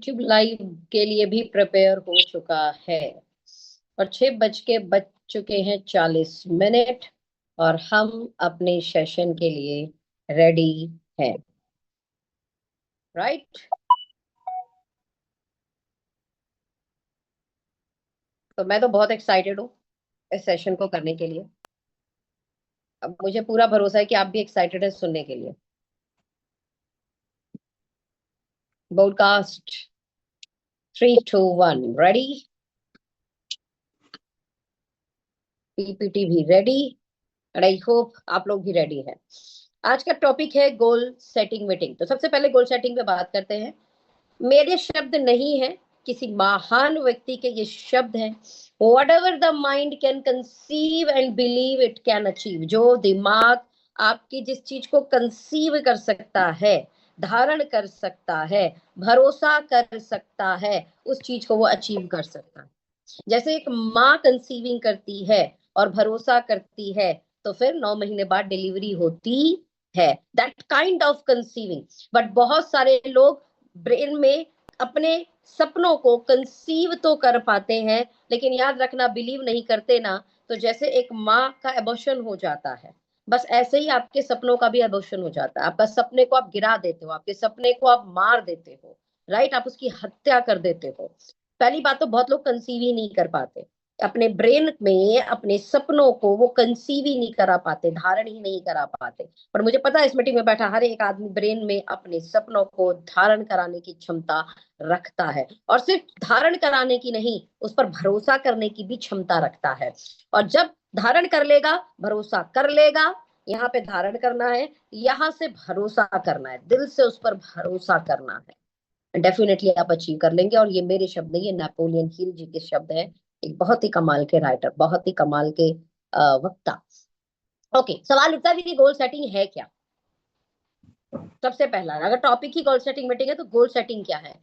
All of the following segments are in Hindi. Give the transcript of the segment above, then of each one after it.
यूट्यूब लाइव के लिए भी प्रिपेयर हो चुका है और 6:40 और हम अपने सेशन के लिए रेडी हैं, राइट। तो मैं तो बहुत एक्साइटेड हूँ इस सेशन को करने के लिए। अब मुझे पूरा भरोसा है कि आप भी एक्साइटेड हैं सुनने के लिए। Broadcast 3, 2, 1 ready. पीपीटी भी रेडी एंड आई होप आप लोग भी रेडी हैं। आज का टॉपिक है गोल सेटिंग मीटिंग। तो सबसे पहले गोल सेटिंग पे बात करते हैं। मेरे शब्द नहीं है, किसी महान व्यक्ति के ये शब्द हैं। Whatever the mind can conceive and believe it can achieve। जो दिमाग आपकी जिस चीज को कंसीव कर सकता है, धारण कर सकता है, भरोसा कर सकता है, उस चीज को वो अचीव कर सकता है। जैसे एक माँ कंसीविंग करती है और भरोसा करती है, तो फिर 9 महीने बाद डिलीवरी होती है। That kind of conceiving. But बहुत सारे लोग ब्रेन में अपने सपनों को कंसीव तो कर पाते हैं, लेकिन याद रखना, बिलीव नहीं करते ना, तो जैसे एक माँ का एबॉर्शन हो जाता है, बस ऐसे ही आपके सपनों का भी एबॉर्शन हो जाता है। आपका सपने को आप गिरा देते हो, आपके सपने को आप मार देते हो, राइट। आप उसकी हत्या कर देते हो। पहली बात तो बहुत लोग कंसीव ही नहीं कर पाते अपने ब्रेन में, अपने सपनों को वो कंसीव ही नहीं करा पाते, धारण ही नहीं करा पाते। पर मुझे पता है इस मीटिंग में बैठा हर एक आदमी ब्रेन में अपने सपनों को धारण कराने की क्षमता रखता है, और सिर्फ धारण कराने की नहीं, उस पर भरोसा करने की भी क्षमता रखता है। और जब धारण कर लेगा, भरोसा कर लेगा, यहाँ पे धारण करना है, यहाँ से भरोसा करना है, दिल से उस पर भरोसा करना है, डेफिनेटली आप अचीव कर लेंगे। और ये मेरे शब्द नहीं, ये नेपोलियन हिल जी के शब्द हैं, एक बहुत ही कमाल के राइटर, बहुत ही कमाल के वक्ता। ओके, सवाल उठता है कि गोल सेटिंग है क्या। सबसे पहला, अगर टॉपिक ही गोल सेटिंग मीटिंग है, तो गोल सेटिंग क्या है?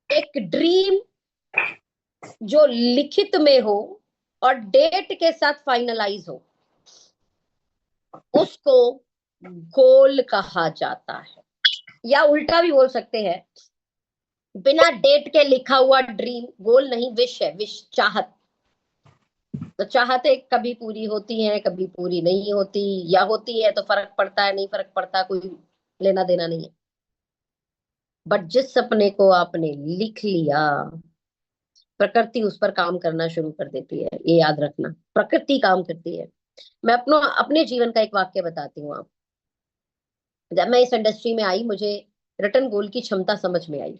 एक ड्रीम जो लिखित में हो और डेट के साथ फाइनलाइज हो, उसको गोल कहा जाता है। या उल्टा भी बोल सकते हैं, बिना डेट के लिखा हुआ ड्रीम गोल नहीं, विश है, विश, चाहत। तो चाहते कभी पूरी होती हैं, कभी पूरी नहीं होती, या होती है तो फर्क पड़ता है, नहीं फर्क पड़ता, कोई लेना देना नहीं है। बट जिस सपने को आपने लिख लिया, प्रकृति उस पर काम करना शुरू कर देती है। ये याद रखना, प्रकृति काम करती है। मैं अपने जीवन का एक वाक्य बताती हूँ आप। जब मैं इस इंडस्ट्री में आई, मुझे रिटर्न गोल की क्षमता समझ में आई।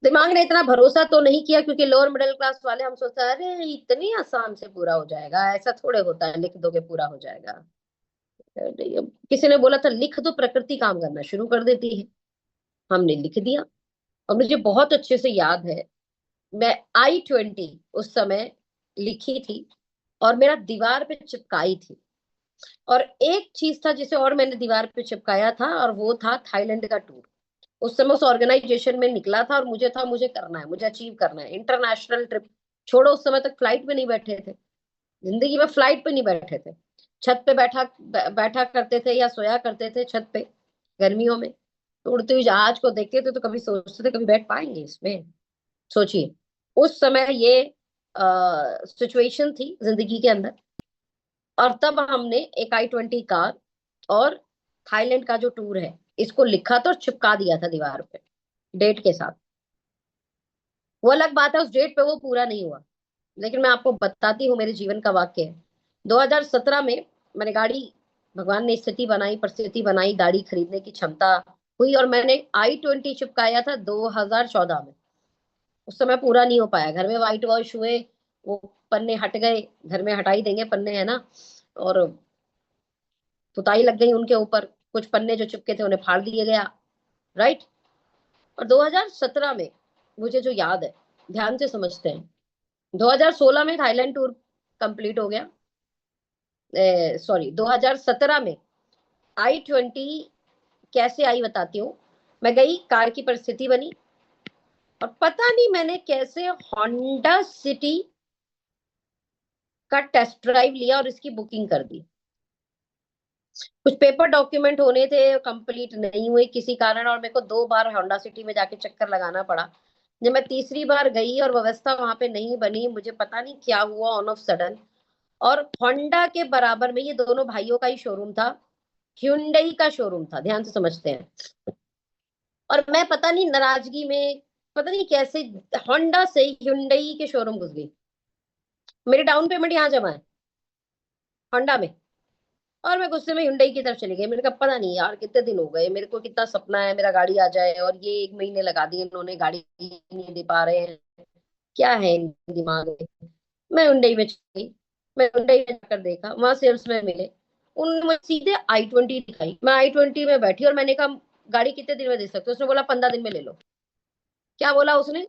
दिमाग ने इतना भरोसा तो नहीं किया, क्योंकि लोअर मिडिल क्लास वाले हम सोचते हैं अरे इतनी आसान से पूरा हो जाएगा, ऐसा थोड़े होता है, लिख दोगे पूरा हो जाएगा। किसी ने बोला था लिख दो, प्रकृति काम करना शुरू कर देती है। हमने लिख दिया, और मुझे बहुत अच्छे से याद है, मैं I-20 उस समय लिखी थी और मेरा दीवार पे चिपकाई थी। और एक चीज था जिसे और मैंने दीवार पे चिपकाया था, और वो था थाईलैंड का टूर। उस समय उस ऑर्गेनाइजेशन में निकला था, और मुझे था, मुझे करना है, मुझे अचीव करना है इंटरनेशनल ट्रिप। छोड़ो, उस समय तक फ्लाइट में नहीं बैठे थे, जिंदगी में फ्लाइट पे नहीं बैठे थे। छत पे बैठा करते थे या सोया करते थे छत पे गर्मियों में। तो उड़ते हुए जहाज को देखते थे तो कभी सोचते थे कभी बैठ पाएंगे इसमें। सोचिए, उस समय ये सिचुएशन थी जिंदगी के अंदर। और तब हमने एक I-20 कार और थाईलैंड का जो टूर है, इसको लिखा था और चिपका दिया था दीवार पे डेट के साथ। वो अलग बात है, उस डेट पे वो पूरा नहीं हुआ, लेकिन मैं आपको बताती हूँ, मेरे जीवन का वाक्य है। 2017 में मैंने गाड़ी, भगवान ने स्थिति बनाई, परिस्थिति बनाई, गाड़ी खरीदने की क्षमता हुई, और मैंने I-20 चिपकाया था 2014 में। उस समय पूरा नहीं हो पाया, घर में व्हाइट वॉश हुए, वो पन्ने हट गए, घर में हटा ही देंगे पन्ने, है ना। और पुताई लग गई उनके ऊपर, कुछ पन्ने जो चिपके थे उन्हें फाड़ दिया गया, राइट। और 2017 में मुझे जो याद है, ध्यान से समझते हैं, 2016 में थाईलैंड टूर कंप्लीट हो गया। सॉरी, 2017 में I-20 कैसे आई बताती हूँ। मैं गई, कार की परिस्थिति बनी, और पता नहीं मैंने कैसे होंडा सिटी का टेस्ट ड्राइव लिया और इसकी बुकिंग कर दी। कुछ पेपर डॉक्यूमेंट होने थे, कंप्लीट नहीं हुए किसी कारण, और मेरे को 2 बार होंडा सिटी में जाके चक्कर लगाना पड़ा। जब मैं तीसरी बार गई और व्यवस्था वहां पे नहीं बनी, मुझे पता नहीं क्या हुआ ऑन ऑफ सडन, और होंडा के बराबर में, ये दोनों भाइयों का ही शोरूम था, ह्युंडई का शोरूम था, ध्यान से समझते हैं। और मैं पता नहीं नाराजगी में, पता नहीं कैसे होंडा से ह्युंडई के शोरूम घुस गई। मेरी डाउन पेमेंट यहाँ जमा है होंडा में, और मैं गुस्से में हुंडई की तरफ चली गई। मैंने कहा पता नहीं यार कितने दिन हो गए, मेरे को कितना सपना है मेरा गाड़ी आ जाए, और ये 1 महीने लगा दिए इन्होंने, गाड़ी नहीं दे पा रहे हैं, क्या है इन दिमाग में। मैं हुंडई में चली गई। मैं हुंडई में जाकर देखा, वहां सेल्समैन मिले, उन्होंने मुझे सीधे i20 दिखाई। मैं i20 में बैठी और मैंने कहा गाड़ी कितने दिन में दे सकते हो? उसने बोला 15 दिन में ले लो। क्या बोला उसने?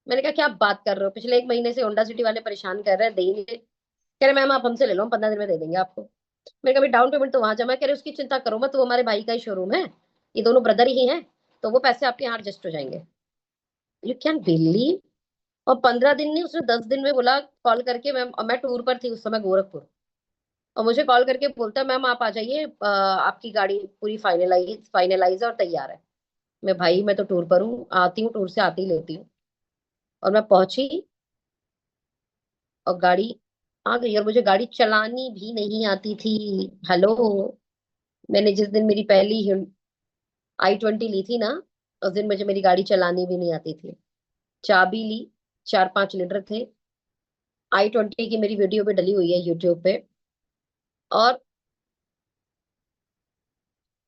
मैंने कहा क्या बात कर रहे हो, पिछले 1 महीने से होंडा सिटी वाले परेशान कर रहे हैं, दे ही नहीं रहे। कह रहे मैम आप हमसे ले लो, हम 15 दिन में दे देंगे आपको। मैंने कहा डाउन पेमेंट तो वहां जमा है। कह रहे उसकी चिंता करो मत, वो हमारे भाई का ही शोरूम है, ये दोनों ब्रदर ही हैं, तो वो पैसे आपके यहाँ एडजस्ट हो जाएंगे। You can believe. और 15 दिन नहीं, उसने 10 दिन में बोला कॉल करके, मैं टूर पर थी उस समय गोरखपुर, और मुझे कॉल करके बोलता है मैम आप आ जाइए, आपकी गाड़ी पूरी फाइनलाइज फाइनलाइज है और तैयार है। मैं भाई मैं तो टूर पर हूँ, आती हूँ टूर से आती ही लेती हूँ। और मैं पहुंची और गाड़ी आ गई, और मुझे गाड़ी चलानी भी नहीं आती थी। हेलो। मैंने जिस दिन मेरी पहली i20 ली थी ना, उस दिन मुझे मेरी गाड़ी चलानी भी नहीं आती थी। चाबी ली, 4-5 लीटर थे। i20 की मेरी वीडियो पे डली हुई है यूट्यूब पे। और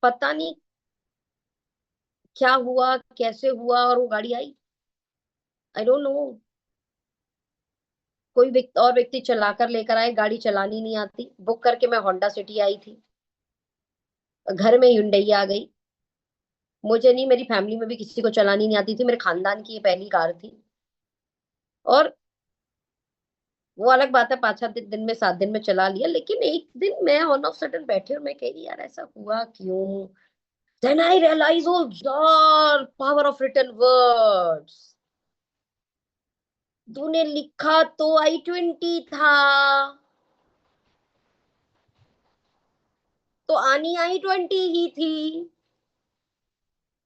पता नहीं क्या हुआ कैसे हुआ, और वो गाड़ी आई, आई डोंट नो। कोई व्यक्ति और व्यक्ति चलाकर लेकर आए, गाड़ी चलानी नहीं आती। बुक करके मैं होंडा सिटी आई थी, घर में हुंडई आ गई। मुझे नहीं, मेरी फैमिली में भी किसी को चलानी नहीं आती थी, मेरे खानदान की ये पहली कार थी। और वो अलग बात है 5-6 दिन में 7 दिन में चला लिया, लेकिन एक दिन मैं ऑन ऑफ सडन बैठी और मैं कह रही यार ऐसा हुआ क्यों। देन आई रियलाइज, ओ यार पावर ऑफ रिटन वर्ड्स, तूने लिखा तो i20 था, तो आनी i20 ही थी।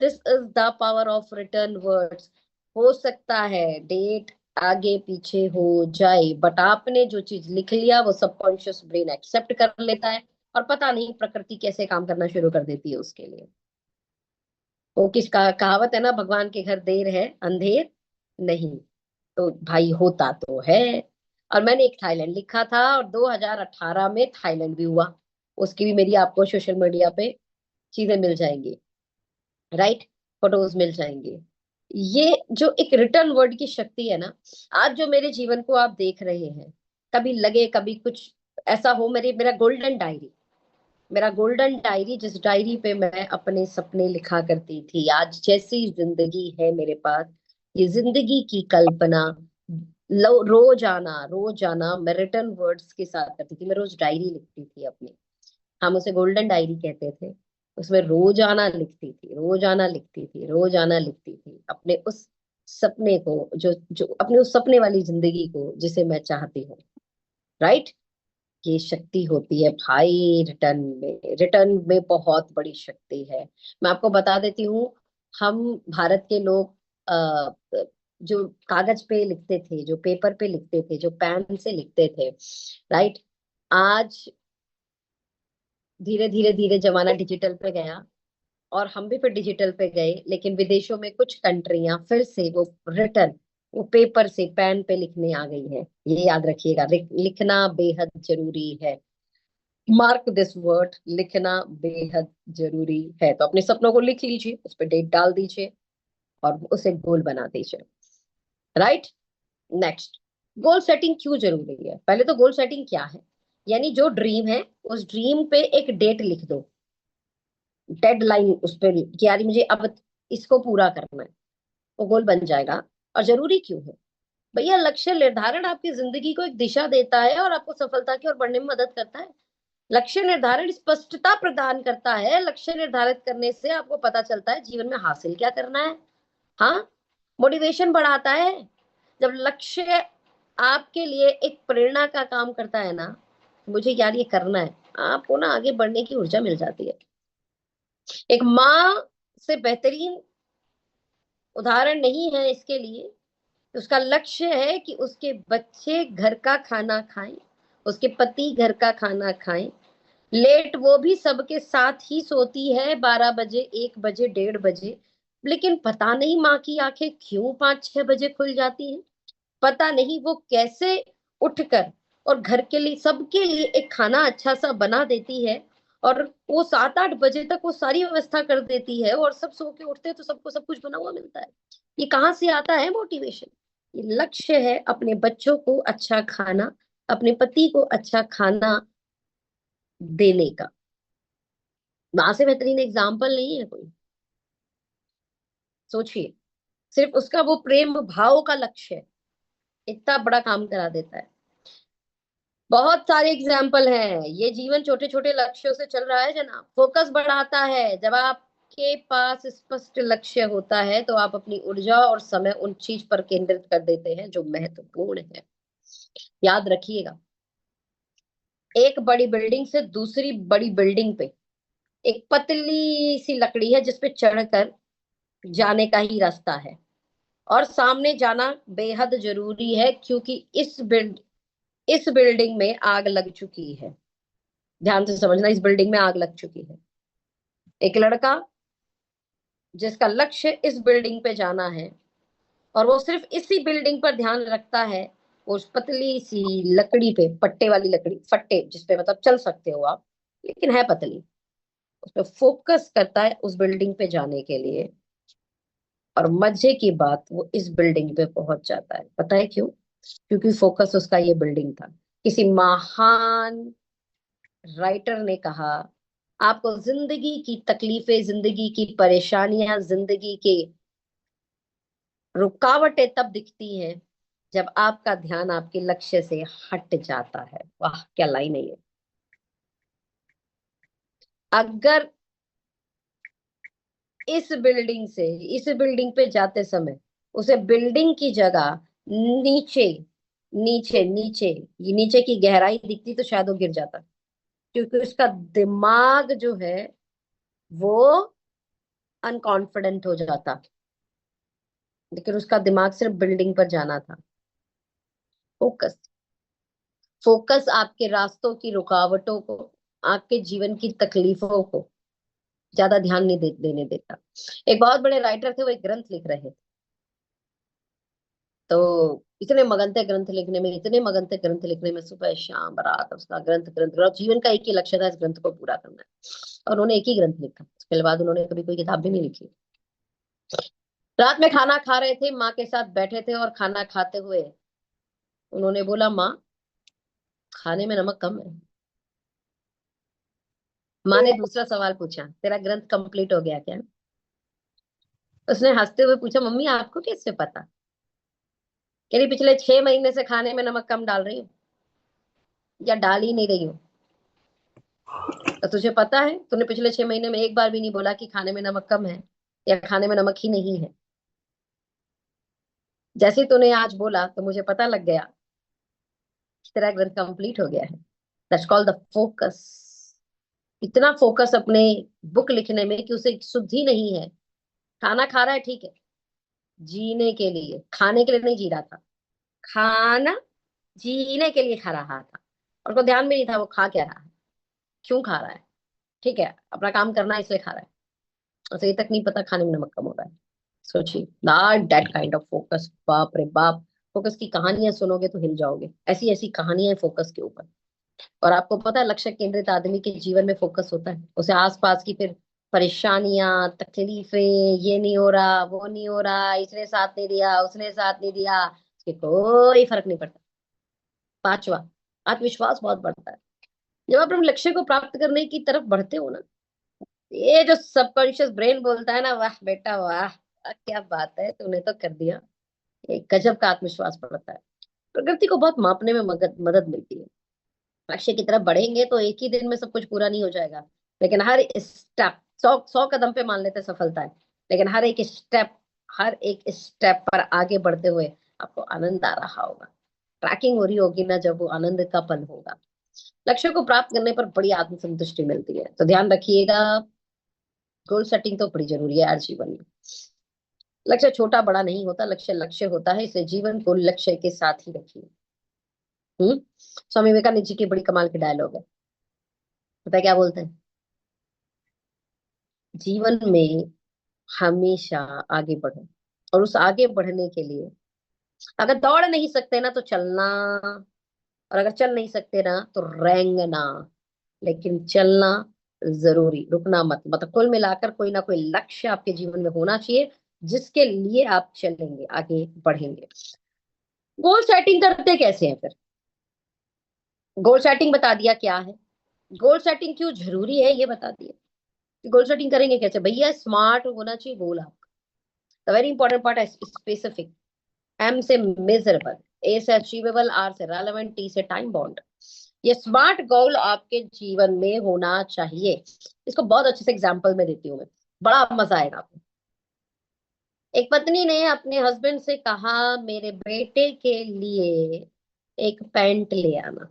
This is the power of written words. हो सकता है डेट आगे पीछे हो जाए, बट आपने जो चीज लिख लिया वो सबकॉन्शियस ब्रेन एक्सेप्ट कर लेता है, और पता नहीं प्रकृति कैसे काम करना शुरू कर देती है उसके लिए। वो किसका कहावत है ना, भगवान के घर देर है अंधेर नहीं। तो भाई होता तो है। और मैंने एक थाईलैंड लिखा था, और 2018 में थाईलैंड भी हुआ। उसकी भी मेरी आपको सोशल मीडिया पे चीजें मिल जाएंगी, राइट, फोटोज मिल जाएंगे। ये जो एक रिटर्न वर्ड की शक्ति है ना, आज जो मेरे जीवन को आप देख रहे हैं, कभी लगे कभी कुछ ऐसा हो, मेरा गोल्डन डायरी, मेरा गोल्डन डायरी, जिस डायरी पे मैं अपने सपने लिखा करती थी, आज जैसी जिंदगी है मेरे पास, ये जिंदगी की कल्पना रोजाना रोजाना मैं रिटर्न वर्ड्स के साथ करती थी। मैं रोज डायरी लिखती थी अपनी, हम उसे गोल्डन डायरी कहते थे। उसमें रोजाना लिखती थी, रोजाना लिखती थी, रोजाना लिखती थी अपने उस सपने को, जो जो अपने उस सपने वाली जिंदगी को जिसे मैं चाहती हूँ, राइट। ये शक्ति होती है भाई रिटर्न में, रिटर्न में बहुत बड़ी शक्ति है। मैं आपको बता देती हूँ, हम भारत के लोग जो कागज पे लिखते थे, जो पेपर पे लिखते थे, जो पेन से लिखते थे, राइट, आज धीरे धीरे धीरे जमाना डिजिटल पे गया, और हम भी फिर डिजिटल पे गए, लेकिन विदेशों में कुछ कंट्रियां फिर से वो रिटर्न, वो पेपर से पेन पे लिखने आ गई है। ये याद रखिएगा, लिखना बेहद जरूरी है। मार्क दिस वर्ड, लिखना बेहद जरूरी है। तो अपने सपनों को लिख लीजिए, उस पर डेट डाल दीजिए, और उसे गोल बना दीजिए, राइट। नेक्स्ट, गोल सेटिंग क्यों जरूरी है? पहले तो गोल सेटिंग क्या है, यानी जो ड्रीम है उस ड्रीम पे एक डेट लिख दो, डेडलाइन उस पे कि यार मुझे अब इसको पूरा करना है, वो गोल बन जाएगा। और जरूरी क्यों है भैया? लक्ष्य निर्धारण आपकी जिंदगी को एक दिशा देता है, और आपको सफलता की ओर बढ़ने में मदद करता है। लक्ष्य निर्धारण स्पष्टता प्रदान करता है। लक्ष्य निर्धारित करने से आपको पता चलता है जीवन में हासिल क्या करना है। हाँ, मोटिवेशन बढ़ाता है। जब लक्ष्य आपके लिए एक प्रेरणा का काम करता है ना, मुझे यार ये करना है, आपको ना आगे बढ़ने की ऊर्जा मिल जाती है। एक माँ से बेहतरीन उदाहरण नहीं है इसके लिए। उसका लक्ष्य है कि उसके बच्चे घर का खाना खाएं, उसके पति घर का खाना खाएं। लेट वो भी सबके साथ ही सोती है, 12 बजे, 1 बजे, 1:30 बजे। लेकिन पता नहीं माँ की आंखें क्यों 5-6 बजे खुल जाती हैं। पता नहीं वो कैसे उठकर और घर के लिए, सबके लिए एक खाना अच्छा सा बना देती है। और वो 7-8 बजे तक वो सारी व्यवस्था कर देती है, और सब सो के उठते हैं तो सबको सब कुछ बना हुआ मिलता है। ये कहाँ से आता है मोटिवेशन? ये लक्ष्य है अपने बच्चों को अच्छा खाना, अपने पति को अच्छा खाना देने का। माँ से बेहतरीन एग्जाम्पल नहीं है कोई। सोचिए, सिर्फ उसका वो प्रेम भाव का लक्ष्य है, इतना बड़ा काम करा देता है। बहुत सारे एग्जाम्पल हैं। ये जीवन छोटे छोटे लक्ष्यों से चल रहा है जनाब। फोकस बढ़ाता है। जब आपके पास स्पष्ट लक्ष्य होता है तो आप अपनी ऊर्जा और समय उन चीज पर केंद्रित कर देते हैं जो महत्वपूर्ण है। याद रखिएगा, एक बड़ी बिल्डिंग से दूसरी बड़ी बिल्डिंग पे एक पतली सी लकड़ी है जिसपे चढ़कर जाने का ही रास्ता है। और सामने जाना बेहद जरूरी है, क्योंकि इस बिल्डिंग में आग लग चुकी है। ध्यान से समझना, इस बिल्डिंग में आग लग चुकी है। एक लड़का जिसका लक्ष्य इस बिल्डिंग पे जाना है और वो सिर्फ इसी बिल्डिंग पर ध्यान रखता है, वो उस पतली सी लकड़ी पे, पट्टे वाली लकड़ी, फट्टे जिसपे मतलब चल सकते हो आप, लेकिन है पतली, उस पे फोकस करता है उस बिल्डिंग पे जाने के लिए। और मजे की बात, वो इस बिल्डिंग पे पहुंच जाता है। पता है क्यों? क्योंकि फोकस उसका ये बिल्डिंग था। किसी महान राइटर ने कहा, आपको जिंदगी की तकलीफें, जिंदगी की परेशानियां, जिंदगी के रुकावटें तब दिखती हैं जब आपका ध्यान आपके लक्ष्य से हट जाता है। वाह क्या लाइन है ये! अगर इस बिल्डिंग पे जाते समय उसे बिल्डिंग की जगह नीचे नीचे नीचे ये नीचे की गहराई दिखती तो शायद वो गिर जाता, क्योंकि उसका दिमाग जो है वो अनकॉन्फिडेंट हो जाता। लेकिन उसका दिमाग सिर्फ बिल्डिंग पर जाना था। फोकस फोकस आपके रास्तों की रुकावटों को, आपके जीवन की तकलीफों को ज्यादा ध्यान नहीं देने देता। एक बहुत बड़े राइटर थे, वो एक ग्रंथ लिख रहे थे। तो इतने मगन थे ग्रंथ लिखने में, इतने मगन थे ग्रंथ लिखने में, सुबह शाम रात उसका ग्रंथ ग्रंथ ग्रंथ। जीवन का एक ही लक्ष्य था, इस ग्रंथ को पूरा करना है। और उन्होंने एक ही ग्रंथ लिखा, उसके बाद उन्होंने कभी कोई किताब भी नहीं लिखी। रात में खाना खा रहे थे, माँ के साथ बैठे थे, और खाना खाते हुए उन्होंने बोला, माँ खाने में नमक कम है। माँ ने दूसरा सवाल पूछा, तेरा ग्रंथ कंप्लीट हो गया क्या? उसने हंसते हुए पूछा, मम्मी आपको कैसे पता? कह रही, पिछले 6 महीने से खाने में नमक कम डाल रही हूँ, या डाल ही नहीं रही हूँ। तो तुझे पता है, तूने पिछले 6 महीने में एक बार भी नहीं बोला कि खाने में नमक कम है या खाने में नमक ही नहीं है। जैसे तूने आज बोला तो मुझे पता लग गया कि तेरा ग्रंथ कंप्लीट हो गया है। That's called the focus. इतना फोकस अपने बुक लिखने में कि उसे शुद्धि नहीं है। खाना खा रहा है ठीक है, जीने के लिए, खाने के लिए नहीं जी रहा था। खाना जीने के लिए खा रहा था, और को ध्यान भी नहीं था वो खा क्या रहा है, क्यों खा रहा है। ठीक है, अपना काम करना है इसलिए खा रहा है, उसे ये तक नहीं पता खाने में नमक कम हो रहा है। सोचिए, not that kind of focus. बाप रे बाप! फोकस की कहानियां सुनोगे तो हिल जाओगे, ऐसी ऐसी कहानियां हैं फोकस के ऊपर। और आपको पता है, लक्ष्य केंद्रित आदमी के जीवन में फोकस होता है, उसे आसपास की फिर परेशानियां, तकलीफें, ये नहीं हो रहा, वो नहीं हो रहा, इसने साथ नहीं दिया, उसने साथ नहीं दिया, उसके कोई फर्क नहीं पड़ता। पांचवा, आत्मविश्वास बहुत बढ़ता है। जब आप अपने लक्ष्य को प्राप्त करने की तरफ बढ़ते हो ना, ये जो सबकॉन्शियस ब्रेन बोलता है ना, वाह बेटा वाह, क्या बात है, तूने तो कर दिया। एक गजब का आत्मविश्वास बढ़ता है। प्रकृति को बहुत मापने में मदद मदद मिलती है। लक्ष्य की तरफ बढ़ेंगे तो एक ही दिन में सब कुछ पूरा नहीं हो जाएगा, लेकिन हर स्टेप, 100 100 कदम पे मान लेते हैं सफलता है, लेकिन हर एक स्टेप पर आगे बढ़ते हुए आपको आनंद आ रहा होगा। ट्रैकिंग हो रही होगी ना, जब वो आनंद का पल होगा। लक्ष्य को प्राप्त करने पर बड़ी आत्मसंतुष्टि मिलती है। तो ध्यान रखिएगा, गोल सेटिंग तो बड़ी जरूरी है यार जीवन में। लक्ष्य छोटा बड़ा नहीं होता, लक्ष्य लक्ष्य होता है, इसलिए जीवन को लक्ष्य के साथ ही रखिए। स्वामी विवेकानंद जी की बड़ी कमाल की डायलॉग है, पता है क्या बोलते हैं? जीवन में हमेशा आगे बढ़ो, और उस आगे बढ़ने के लिए अगर दौड़ नहीं सकते ना तो चलना, और अगर चल नहीं सकते ना तो रेंगना, लेकिन चलना जरूरी, रुकना मत। मतलब कुल मिलाकर कोई ना कोई लक्ष्य आपके जीवन में होना चाहिए, जिसके लिए आप चलेंगे, आगे बढ़ेंगे। गोल सेटिंग करते कैसे हैं फिर? गोल सेटिंग बता दिया क्या है, गोल सेटिंग क्यों जरूरी है ये बता दिया। गोल सेटिंग करेंगे कैसे भैया? स्मार्ट होना चाहिए गोल आपका। द वेरी इंपॉर्टेंट पार्ट है स्पेसिफिक। एम से मेजरेबल, ए से अचीवेबल, आर से रेलेवेंट, टी से टाइम बॉन्ड। ये स्मार्ट गोल आपके जीवन में होना चाहिए। इसको बहुत अच्छे से एग्जांपल में देती हूँ मैं, बड़ा मजा आएगा आपको। एक पत्नी ने अपने हस्बैंड से कहा, मेरे बेटे के लिए एक पैंट ले आना।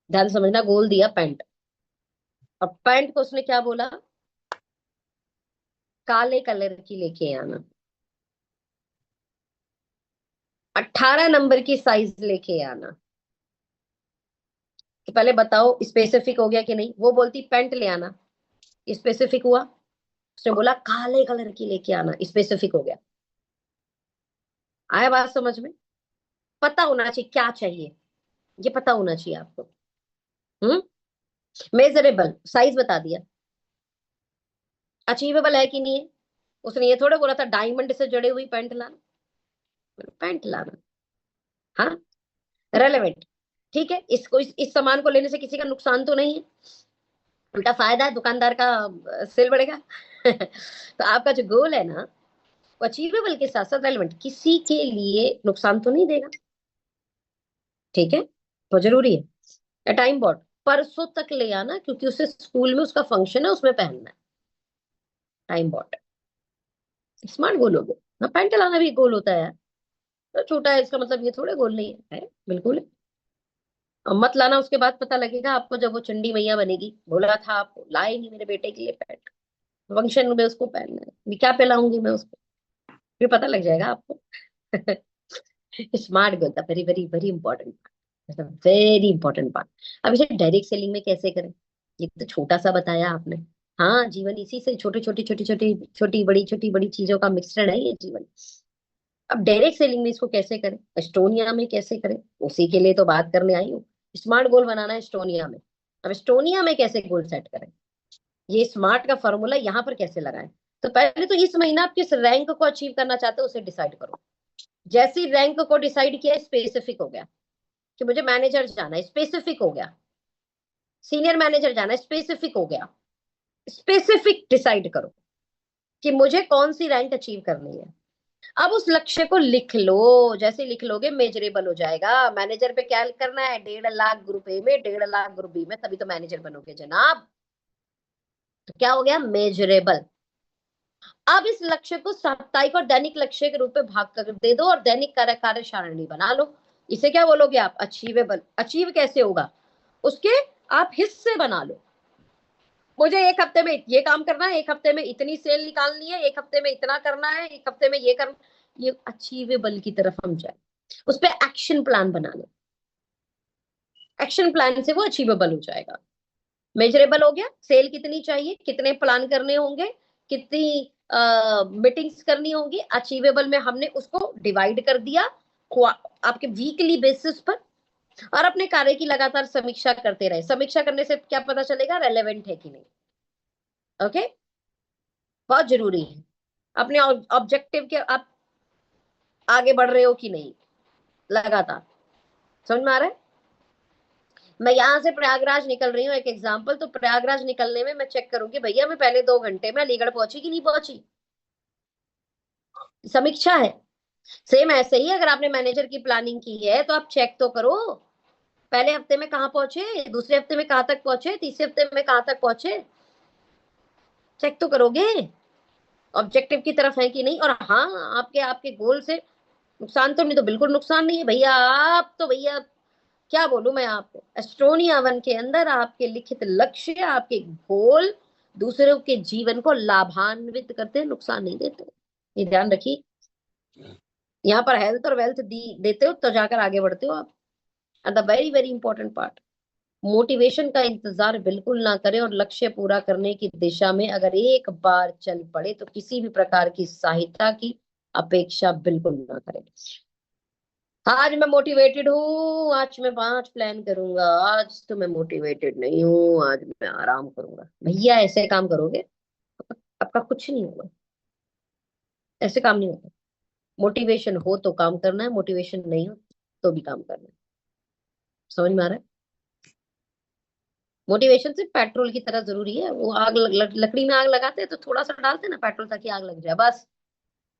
ध्यान से समझना, गोल दिया पैंट। अब पैंट को उसने क्या बोला? काले कलर की लेके आना, 18 नंबर की साइज लेके आना। तो पहले बताओ स्पेसिफिक हो गया कि नहीं? वो बोलती पैंट ले आना, स्पेसिफिक हुआ। उसने बोला काले कलर की लेके आना, स्पेसिफिक हो गया। आया बात समझ में? पता होना चाहिए क्या चाहिए, ये पता होना चाहिए आपको। हम्म मेजरेबल, साइज बता दिया। अचीवेबल है कि नहीं है? उसने ये थोड़ा बोला था डायमंड से जड़ी हुई पैंट लाना, पैंट लाना। हाँ, रेलेवेंट, ठीक है। इसको इस सामान को लेने से किसी का नुकसान तो नहीं है, उल्टा फायदा है, दुकानदार का सेल बढ़ेगा। तो आपका जो गोल है ना, वो अचीवेबल के साथ साथ रेलेवेंट, किसी के लिए नुकसान तो नहीं देगा, ठीक है? तो जरूरी है। टाइम बॉट परसों तक ले आना, क्योंकि उसे स्कूल में उसका फंक्शन है, उसमें पहनना है। टाइम बॉट स्मार्ट गोल हो गया ना। पैंट लाना भी गोल होता है यार, तो छोटा है इसका मतलब ये थोड़े गोल नहीं है, बिल्कुल है। और मत लाना, उसके बाद पता लगेगा आपको जब वो चंडी मैया बनेगी, बोला था आपको, लाए नहीं मेरे बेटे के लिए पैंट, फंक्शन में उसको पहनना है, अभी क्या पहनाऊंगी मैं उसको, फिर पता लग जाएगा आपको। स्मार्ट गोल था, very very very important, very important बात। अब इसे डायरेक्ट सेलिंग में कैसे करें? ये तो छोटा सा बताया आपने। हाँ, जीवन इसी से छोटी छोटी छोटी छोटी छोटी बड़ी चीजों का मिश्रण है ये जीवन। अब डायरेक्ट सेलिंग में इसको कैसे करें, एस्टोनिया में कैसे करें, उसी के लिए तो बात करने आई हूँ। स्मार्ट गोल बनाना है एस्टोनिया में। अब एस्टोनिया में कैसे गोल सेट करें, ये स्मार्ट का फॉर्मूला यहाँ पर कैसे लगाएं? तो पहले तो इस महीना आप किस रैंक को अचीव करना चाहते हो उसे डिसाइड करो। जैसे ही रैंक को डिसाइड किया, स्पेसिफिक हो गया कि मुझे मैनेजर जाना है, स्पेसिफिक हो गया। सीनियर मैनेजर जाना है, स्पेसिफिक हो गया। स्पेसिफिक डिसाइड करो कि मुझे कौन सी रैंक अचीव करनी है। अब उस लक्ष्य को लिख लो, जैसे लिख लोगे मेजरेबल हो जाएगा। मैनेजर पे क्या करना है? 1.5 लाख रुपए में 1.5 लाख रुपए में, तभी तो मैनेजर बनोगे जनाब। तो क्या हो गया? मेजरेबल। अब इस लक्ष्य को साप्ताहिक और दैनिक लक्ष्य के रूप में भाग कर दे दो, और दैनिक कार्य सारणी बना लो। इसे क्या बोलोगे आप? अचीवेबल। अचीव कैसे होगा? उसके आप हिस्से बना लो। मुझे एक हफ्ते में ये काम करना है, एक हफ्ते में इतनी सेल निकालनी है, एक हफ्ते में इतना करना है, एक हफ्ते में ये करना, ये अचीवेबल की तरफ हम जाए। उस पर एक्शन प्लान बना लो। एक्शन प्लान से वो अचीवेबल हो जाएगा। मेजरेबल हो गया, सेल कितनी चाहिए, कितने प्लान करने होंगे, कितनी मीटिंग्स करनी होगी। अचीवेबल में हमने उसको डिवाइड कर दिया आपके वीकली बेसिस पर, और अपने कार्य की लगातार समीक्षा करते रहे। समीक्षा करने से क्या पता चलेगा? रेलेवेंट है कि नहीं। ओके, बहुत जरूरी है। अपने ऑब्जेक्टिव के आप आगे बढ़ रहे हो कि नहीं लगातार। समझ में आ रहा है? मैं यहाँ से प्रयागराज निकल रही हूँ, एक एग्जाम्पल, तो प्रयागराज निकलने में मैं चेक करूंगी भैया मैं पहले 2 घंटे में अलीगढ़ पहुंची कि नहीं पहुंची। समीक्षा है। सेम ऐसे ही अगर आपने मैनेजर की प्लानिंग की है तो आप चेक तो करो, पहले हफ्ते में कहाँ पहुंचे, दूसरे हफ्ते में कहाँ तक पहुंचे, तीसरे हफ्ते में कहाँ तक पहुंचे। चेक तो करोगे ऑब्जेक्टिव की तरफ है कि नहीं। और हाँ, आपके आपके गोल से नुकसान तो नहीं, तो बिल्कुल नुकसान नहीं है भैया। आप तो भैया क्या बोलूं मैं आपको, एस्टोनिया 1 के अंदर आपके लिखित लक्ष्य, आपके गोल दूसरों के जीवन को लाभान्वित करते हैं, नुकसान नहीं देते। ये ध्यान रखिए। यहाँ पर हेल्थ और वेल्थ देते हो तो जाकर आगे बढ़ते हो आप। And the very very important part, motivation का इंतजार बिल्कुल ना करें, और लक्ष्य पूरा करने की दिशा में अगर एक बार चल पड़े तो किसी भी प्रकार की सहायता की अपेक्षा बिल्कुल ना करें। आज मैं मोटिवेटेड हूँ, आज मैं 5 प्लान करूंगा, आज तो मैं मोटिवेटेड नहीं हूँ, आज मैं आराम करूंगा। भैया ऐसे काम करोगे आपका कुछ नहीं होगा, ऐसे काम नहीं होता। मोटिवेशन हो तो काम करना है, मोटिवेशन नहीं हो तो भी काम करना है। समझ में आ रहा है? मोटिवेशन सिर्फ पेट्रोल की तरह जरूरी है। वो आग लकड़ी में आग लगाते हैं तो थोड़ा सा डालते हैं ना पेट्रोल ताकि आग लग जाए, बस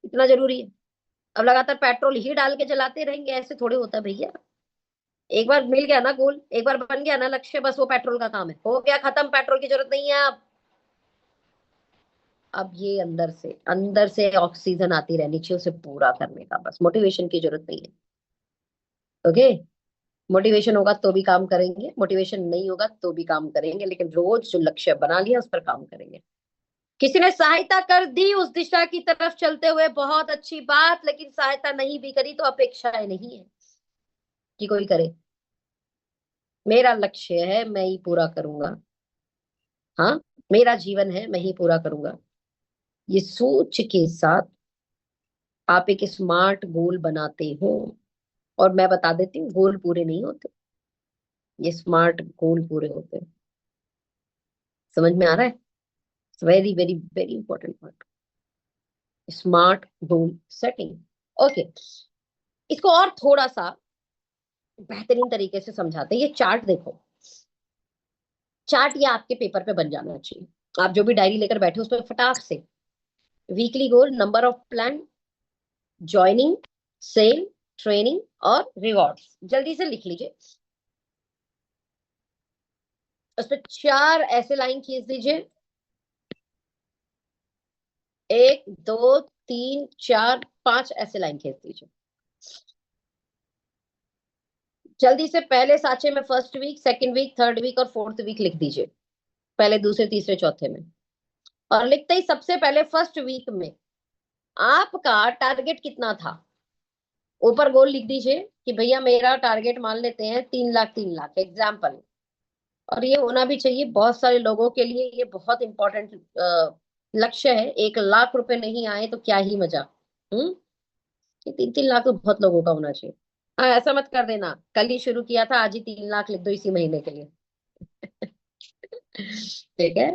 इतना जरूरी है। अब लगातार पेट्रोल ही डाल के जलाते रहेंगे, ऐसे थोड़े होता है भैया। एक बार मिल गया ना गोल, एक बार बन गया ना लक्ष्य, बस वो पेट्रोल का काम है, हो गया खत्म, पेट्रोल की जरूरत नहीं है अब ये अंदर से ऑक्सीजन आती रहनी चाहिए उसे पूरा करने का, बस मोटिवेशन की जरूरत नहीं है। ओके। मोटिवेशन होगा तो भी काम करेंगे, मोटिवेशन नहीं होगा तो भी काम करेंगे, लेकिन रोज जो लक्ष्य बना लिया उस पर काम करेंगे। किसी ने सहायता कर दी उस दिशा की तरफ चलते हुए, बहुत अच्छी बात, लेकिन सहायता नहीं भी करी तो अपेक्षाएं नहीं है कि कोई करे। मेरा लक्ष्य है, मैं ही पूरा करूंगा। हाँ, मेरा जीवन है, मैं ही पूरा करूंगा। ये सोच के साथ आप एक स्मार्ट गोल बनाते हो, और मैं बता देती हूँ गोल पूरे नहीं होते, ये स्मार्ट गोल पूरे होते हैं। समझ में आ रहा है? Very very very important part, smart goal setting. Okay, इसको और थोड़ा सा बेहतरीन तरीके से समझाते हैं। ये चार्ट देखो, चार्ट ये आपके पेपर पे बन जाना चाहिए। आप जो भी डायरी लेकर बैठे उस पर फटाक से weekly goal, number of plan, joining, sale, training और रिवॉर्ड्स जल्दी से लिख लीजिए। उस पर 4 ऐसे लाइन खींच दीजिए, 1 2 3 4 5 ऐसे लाइन खींच दीजिए जल्दी से। पहले साचे में first week, second week, third week और फोर्थ वीक लिख दीजिए, पहले दूसरे तीसरे चौथे में। और लिखते ही सबसे पहले फर्स्ट वीक में आपका टारगेट कितना था, ऊपर गोल लिख दीजिए कि भैया मेरा टारगेट मान लेते हैं 3 लाख, 3 लाख एग्जाम्पल। और ये होना भी चाहिए, बहुत सारे लोगों के लिए ये बहुत इंपॉर्टेंट लक्ष्य है। 1 लाख रुपए नहीं आए तो क्या ही मजा। हम्म। ये 3-3 लाख तो बहुत लोगों का होना चाहिए। हाँ, ऐसा मत कर देना कल ही शुरू किया था आज ही 3 लाख लिख दो इसी महीने के लिए। ठीक है।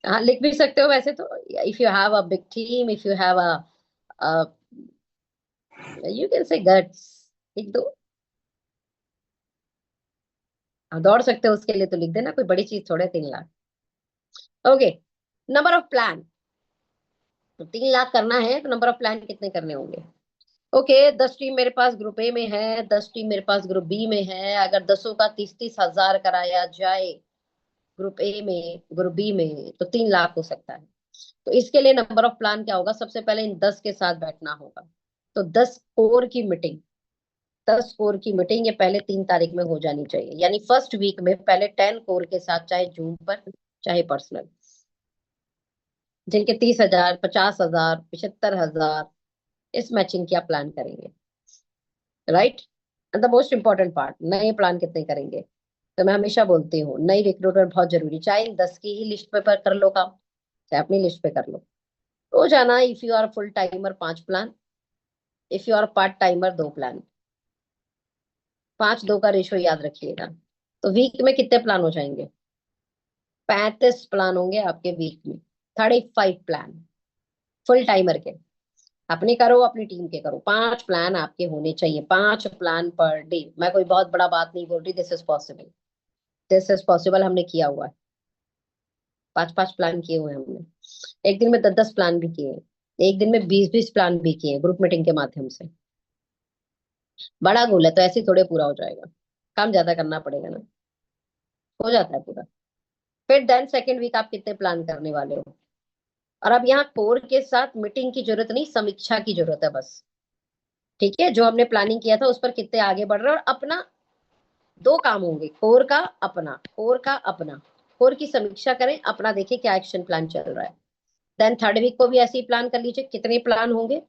हाँ, लिख भी सकते हो वैसे तो। If you have a big team, if you have a you can say guts, लिख दो। हाँ, दौड़ सकते हो उसके लिए तो लिख देना, कोई बड़ी चीज थोड़े 3 lakh. Okay, number of plan, तो 3 लाख करना है तो नंबर ऑफ प्लान कितने करने होंगे? ओके, 10 टीम मेरे पास ग्रुप ए में है, 10 टीम मेरे पास ग्रुप बी में है। अगर 10 का 30-30 हजार कराया जाए ग्रुप ए में, ग्रुप बी में, तो 3 लाख हो सकता है। तो इसके लिए नंबर ऑफ प्लान क्या होगा, सबसे पहले इन 10 के साथ बैठना होगा। तो 10 कोर की मीटिंग, 10 कोर की मीटिंग ये पहले 3 तारीख में हो जानी चाहिए, यानी फर्स्ट वीक में पहले 10 कोर के साथ, चाहे जूम पर चाहे पर्सनल, जिनके 30 हजार, 50 हजार, 75 हजार, इस मैचिंग की आप प्लान करेंगे। Right. And the most important part, नए प्लान कितने करेंगे? तो मैं हमेशा बोलती हूँ नई रिक्रूटर बहुत जरूरी, चाहे इन 10 की ही लिस्ट पे पर कर लो काम, चाहे अपनी लिस्ट पे कर लो। रोजाना if you are full timer 5 plan, if you are part timer 2 plan, 5-2 का रेशो याद रखिएगा। तो वीक में कितने प्लान हो जाएंगे? 35 प्लान होंगे आपके वीक में, 35 प्लान फुल टाइमर के। अपने करो, अपनी टीम के करो, 5 प्लान आपके होने चाहिए, 5 प्लान पर डे। मैं कोई बहुत बड़ा बात नहीं बोल रही, this is possible, this is possible, हमने किया हुआ है। 5-5 प्लान किए हुए हैं हमने, एक दिन में 10-10 प्लान भी किए हैं, एक दिन में 20-20 प्लान भी किए ग्रुप मीटिंग के माध्यम से। बड़ा गोल है तो ऐसे ही थोड़े पूरा हो जाएगा, काम ज्यादा करना पड़ेगा ना, हो जाता है पूरा। फिर देन सेकेंड वीक आप कितने प्लान करने वाले हो? और अब यहाँ कोर के साथ मीटिंग की जरूरत नहीं, समीक्षा की जरूरत है बस। ठीक है, जो हमने प्लानिंग किया था उस पर कितने आगे बढ़ रहे हैं, और अपना दो काम होंगे, कोर का अपना, कोर का अपना, कोर की समीक्षा करें, अपना देखें क्या एक्शन प्लान चल रहा है। देन थर्ड वीक को भी ऐसे ही प्लान कर लीजिए, कितने प्लान होंगे,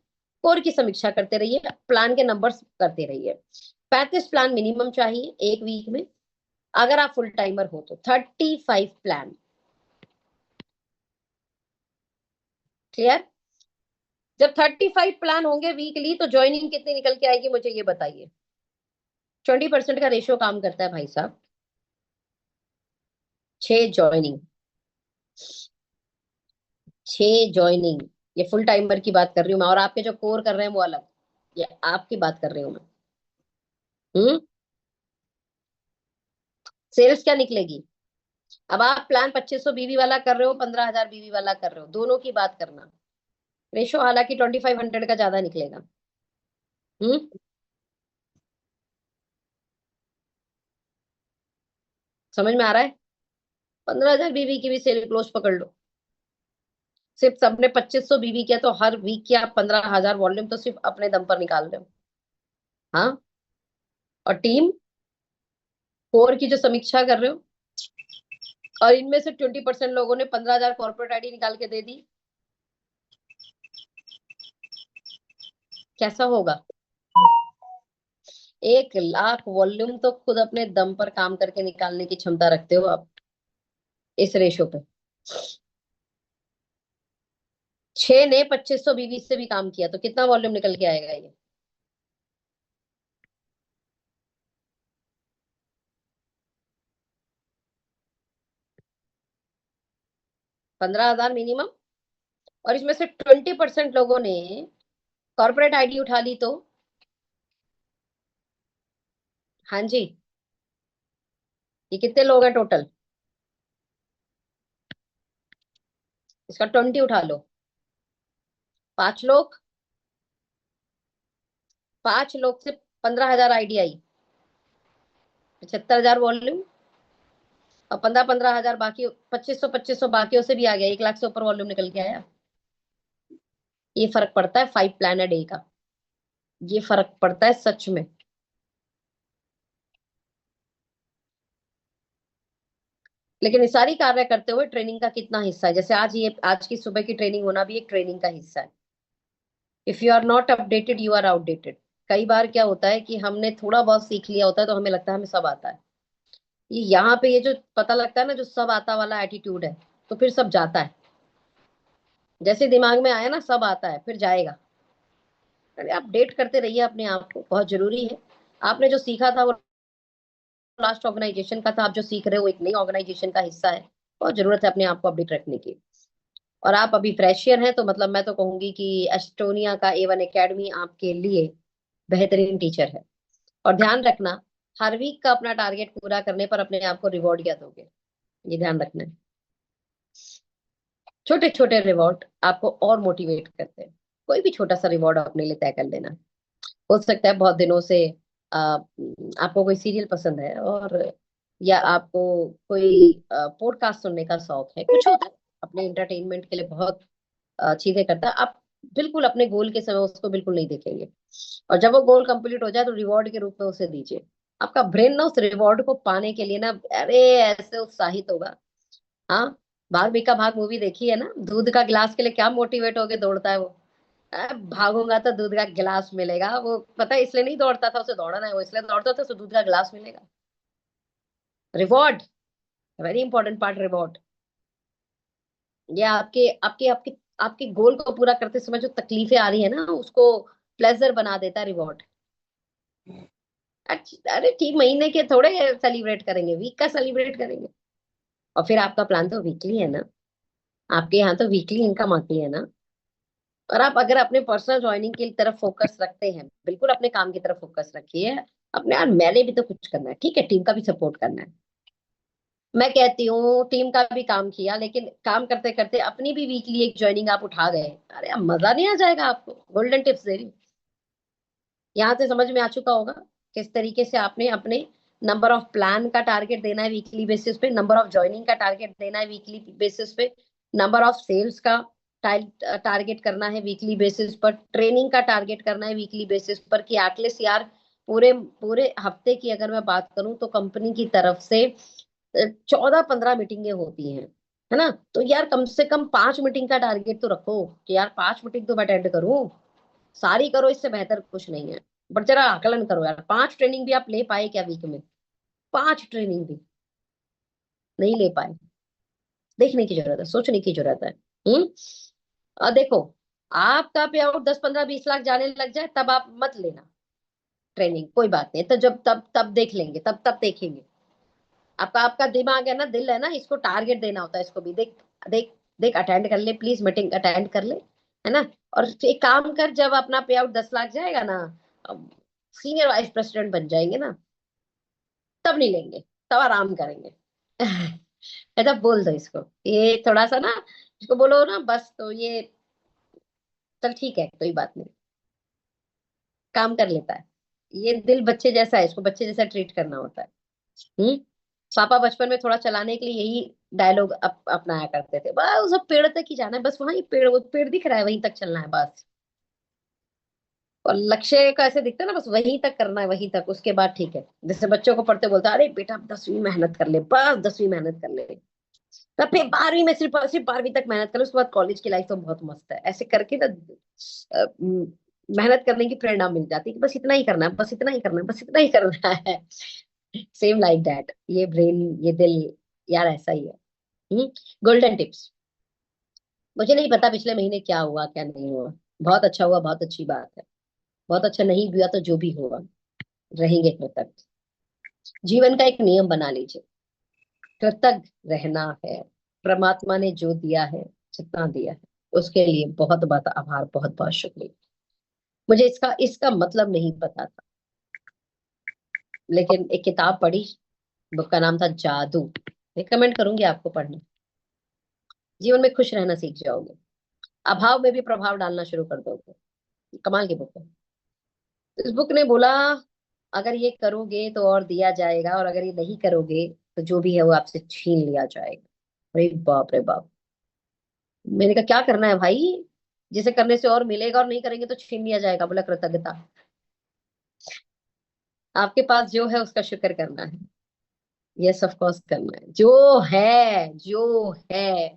कोर की समीक्षा करते रहिए, प्लान के नंबर्स करते रहिए। 35 प्लान मिनिमम चाहिए एक वीक में। अगर आप फुल टाइमर हो तो 35 प्लान। क्लियर? जब 35 प्लान होंगे वीकली तो ज्वाइनिंग कितनी निकल के आएगी मुझे ये बताइए। 20% का रेशियो काम करता है भाई साहब। 6 ज्वाइनिंग, 6 ज्वाइनिंग। ये फुल टाइमर की बात कर रही हूँ मैं, और आपके जो कोर कर रहे हैं वो अलग। ये आपकी बात कर रही हूँ मैं। सेल्स क्या निकलेगी? अब आप प्लान 2500 बीवी वाला कर रहे हो, 15,000 बीवी वाला कर रहे हो, दोनों की बात करना। रेशो हालांकि 2500 का ज्यादा निकलेगा। हम्म समझ में आ रहा है? 15,000 बीवी की भी सेल क्लोज पकड़ लो। सिर्फ सबने 2500 बीवी किया तो हर वीक की आप 15,000 वॉल्यूम तो सिर्फ अपने दम पर निकाल रहे हो। हाँ, और टीम कोर की जो समीक्षा कर रहे हो, और इनमें से 20% लोगों ने 15,000 कॉर्पोरेट आईडी निकाल के दे दी, कैसा होगा? 1 लाख वॉल्यूम तो खुद अपने दम पर काम करके निकालने की क्षमता रखते हो आप इस रेशो पे। 6 ने 2500 बीवी से भी काम किया तो कितना वॉल्यूम निकल के आएगा ये? 15,000 मिनिमम। और इसमें से 20% लोगों ने कॉर्पोरेट आईडी उठा ली तो? हाँ जी, ये कितने लोग हैं टोटल? इसका 20 उठा लो। 5 लोग, 5 लोग से 15,000 आईडी आई, 75,000 वॉल्यूम। और 15,000 बाकी, 2500 बाकियों से भी आ गया, 1 लाख से ऊपर वॉल्यूम निकल के आया। ये फर्क पड़ता है 5 प्लान अ डे का, ये फर्क पड़ता है सच में। लेकिन ये सारी कार्य करते हुए ट्रेनिंग का कितना हिस्सा है? जैसे आज ये आज की सुबह की ट्रेनिंग होना भी एक ट्रेनिंग का हिस्सा है। If you are not updated you are outdated. कई बार क्या होता है कि हमने थोड़ा बहुत सीख लिया होता है तो हमें लगता है हमें सब आता है। ये यहाँ पे ये जो पता लगता है ना, जो सब आता वाला एटीट्यूड है, तो फिर सब जाता है। जैसे दिमाग में आया ना सब आता है, फिर जाएगा। अरे अपडेट करते रहिए अपने आप को, बहुत जरूरी है। आपने जो सीखा था वो लास्ट ऑर्गेनाइजेशन का था, आप जो सीख रहे हो एक नई ऑर्गेनाइजेशन का हिस्सा है। बहुत जरूरत है अपने आप को अपडेट रखने की। और आप अभी फ्रेशियर हैं तो मतलब मैं तो कहूंगी कि एस्टोनिया का A1 एकेडमी आपके लिए बेहतरीन टीचर है। और ध्यान रखना, हर वीक का अपना टारगेट पूरा करने पर अपने आप को रिवॉर्ड क्या दोगे, ये ध्यान रखना है। छोटे छोटे रिवॉर्ड आपको और मोटिवेट करते हैं। कोई भी छोटा सा रिवॉर्ड अपने लिए तय कर लेना। हो सकता है बहुत दिनों से आपको कोई सीरियल पसंद है, और या आपको कोई पॉडकास्ट सुनने का शौक है, कुछ होता है अपने इंटरटेनमेंट के लिए बहुत चीजें करता है। आप बिल्कुल अपने गोल के समय उसको बिल्कुल नहीं देखेंगे, और जब वो गोल कंप्लीट हो जाए तो रिवॉर्ड के रूप में उसे दीजिए। आपका ब्रेन ना उस रिवॉर्ड को पाने के लिए ना, अरे ऐसे उत्साहित होगा। हाँ, भाग मिल्खा भाग मूवी देखी है ना, दूध का गिलास के लिए क्या मोटिवेट होके दौड़ता है वो। भागूंगा तो दूध का गिलास मिलेगा, वो पता है इसलिए नहीं दौड़ता था, उसे दौड़ना है, वो इसलिए दौड़ता था उसे दूध का गिलास मिलेगा। Reward, very important part, reward. ये आपके आपके आपके आपके गोल को पूरा करते समय जो तकलीफें आ रही है ना उसको प्लेजर बना देता है रिवॉर्ड। अरे ठीक, महीने के थोड़े सेलिब्रेट करेंगे, वीक का सेलिब्रेट करेंगे। और फिर आपका प्लान तो वीकली है ना, आपके यहाँ तो वीकली इनकम आती है ना। और आप अगर अपने पर्सनल ज्वाइनिंग की तरफ फोकस रखते हैं, बिल्कुल अपने काम की तरफ फोकस रखिए। अपने यार मैंने भी तो कुछ करना है, ठीक है, टीम का भी सपोर्ट करना है। मैं कहती हूँ टीम का भी काम किया, लेकिन काम करते करते अपनी भी वीकली एक ज्वाइनिंग आप उठा गए, अरे अब मजा नहीं आ जाएगा आपको? गोल्डन टिप्स दे रही हूँ। यहाँ से समझ में आ चुका होगा किस तरीके से आपने अपने नंबर ऑफ प्लान का टारगेट देना है वीकली बेसिस पे, नंबर ऑफ ज्वाइनिंग का टारगेट देना है वीकली बेसिस पे, नंबर ऑफ सेल्स का टारगेट करना है वीकली बेसिस पर, ट्रेनिंग का टारगेट करना है वीकली बेसिस पर, कि एटलीस्ट यार पूरे पूरे हफ्ते की अगर मैं बात करूं तो कंपनी की तरफ से 14-15 मीटिंगें होती हैं, है ना। तो यार कम से कम 5 मीटिंग का टारगेट तो रखो कि यार 5 मीटिंग तो मैं अटेंड करूं। सारी करो, इससे बेहतर कुछ नहीं है। बट जरा आकलन करो यार, 5 ट्रेनिंग भी आप ले पाए क्या वीक में? 5 ट्रेनिंग भी नहीं ले पाए। देखने की जरूरत है, सोचने की जरूरत है। हम्म। और देखो, आपका पे आउट 10-15-20 लाख जाने लग जाए तब आप मत लेना ट्रेनिंग, कोई बात नहीं। तो जब तब तब देख लेंगे, तब तब देखेंगे। आपका आपका दिमाग है ना, दिल है ना, इसको टारगेट देना होता है। इसको भी देख देख देख, अटेंड कर ले प्लीज, मीटिंग अटेंड कर ले, है ना। और एक काम कर, जब अपना पे आउट 10 लाख जाएगा ना, सीनियर वाइस प्रेसिडेंट बन जाएंगे ना, तब नहीं लेंगे, तब आराम करेंगे। ऐसा बोल दो इसको, ये थोड़ा सा ना, इसको बोलो ना बस, तो ये चल ठीक है, कोई बात नहीं, काम कर लेता है। ये दिल बच्चे जैसा है, इसको बच्चे जैसा ट्रीट करना होता है। हम्म। पापा बचपन में थोड़ा चलाने के लिए यही डायलॉग अपनाया करते थे, बस सब पेड़ तक ही जाना है, बस वहां पेड़, वो पेड़ दिख रहा है वहीं तक चलना है बस। और लक्ष्य का ऐसे दिखता है ना, बस वहीं तक करना है, वहीं तक, उसके बाद ठीक है। जैसे बच्चों को पढ़ते बोलता है, अरे बेटा 10वीं मेहनत कर ले, बस 10वीं मेहनत कर ले, तब फिर 12वीं में सिर्फ सिर्फ 12वीं तक मेहनत कर ले, उसके बाद कॉलेज की लाइफ तो बहुत मस्त है। ऐसे करके ना मेहनत करने की प्रेरणा मिल जाती है कि बस इतना ही करना है, बस इतना ही करना है, बस इतना ही करना है। सेम लाइक दैट, ये ब्रेन, ये दिल, यार ऐसा ही है। Golden tips. मुझे नहीं पता पिछले महीने क्या हुआ क्या नहीं हुआ। बहुत अच्छा हुआ, बहुत अच्छी बात है। बहुत अच्छा नहीं भी हुआ तो जो भी हुआ, रहेंगे कृतज्ञ। जीवन का एक नियम बना लीजिए, कृतज्ञ रहना है। परमात्मा ने जो दिया है, जितना दिया है, उसके लिए बहुत बहुत आभार, बहुत बहुत शुक्रिया। मुझे इसका इसका मतलब नहीं पता था, लेकिन एक किताब पढ़ी, बुक का नाम था जादू। रिकमेंड करूंगी आपको पढ़ना। जीवन में खुश रहना सीख जाओगे, अभाव में भी प्रभाव डालना शुरू कर दोगे। कमाल की बुक है। इस बुक ने बोला, अगर ये करोगे तो और दिया जाएगा, और अगर ये नहीं करोगे तो जो भी है वो आपसे छीन लिया जाएगा। अरे बाप रे बाप। मैंने कहा क्या करना है भाई, जिसे करने से और मिलेगा, और नहीं करेंगे तो छीन लिया जाएगा। बोला कृतज्ञता, आपके पास जो है उसका शुक्र करना है। यस ऑफ कोर्स करना है, जो है, जो है,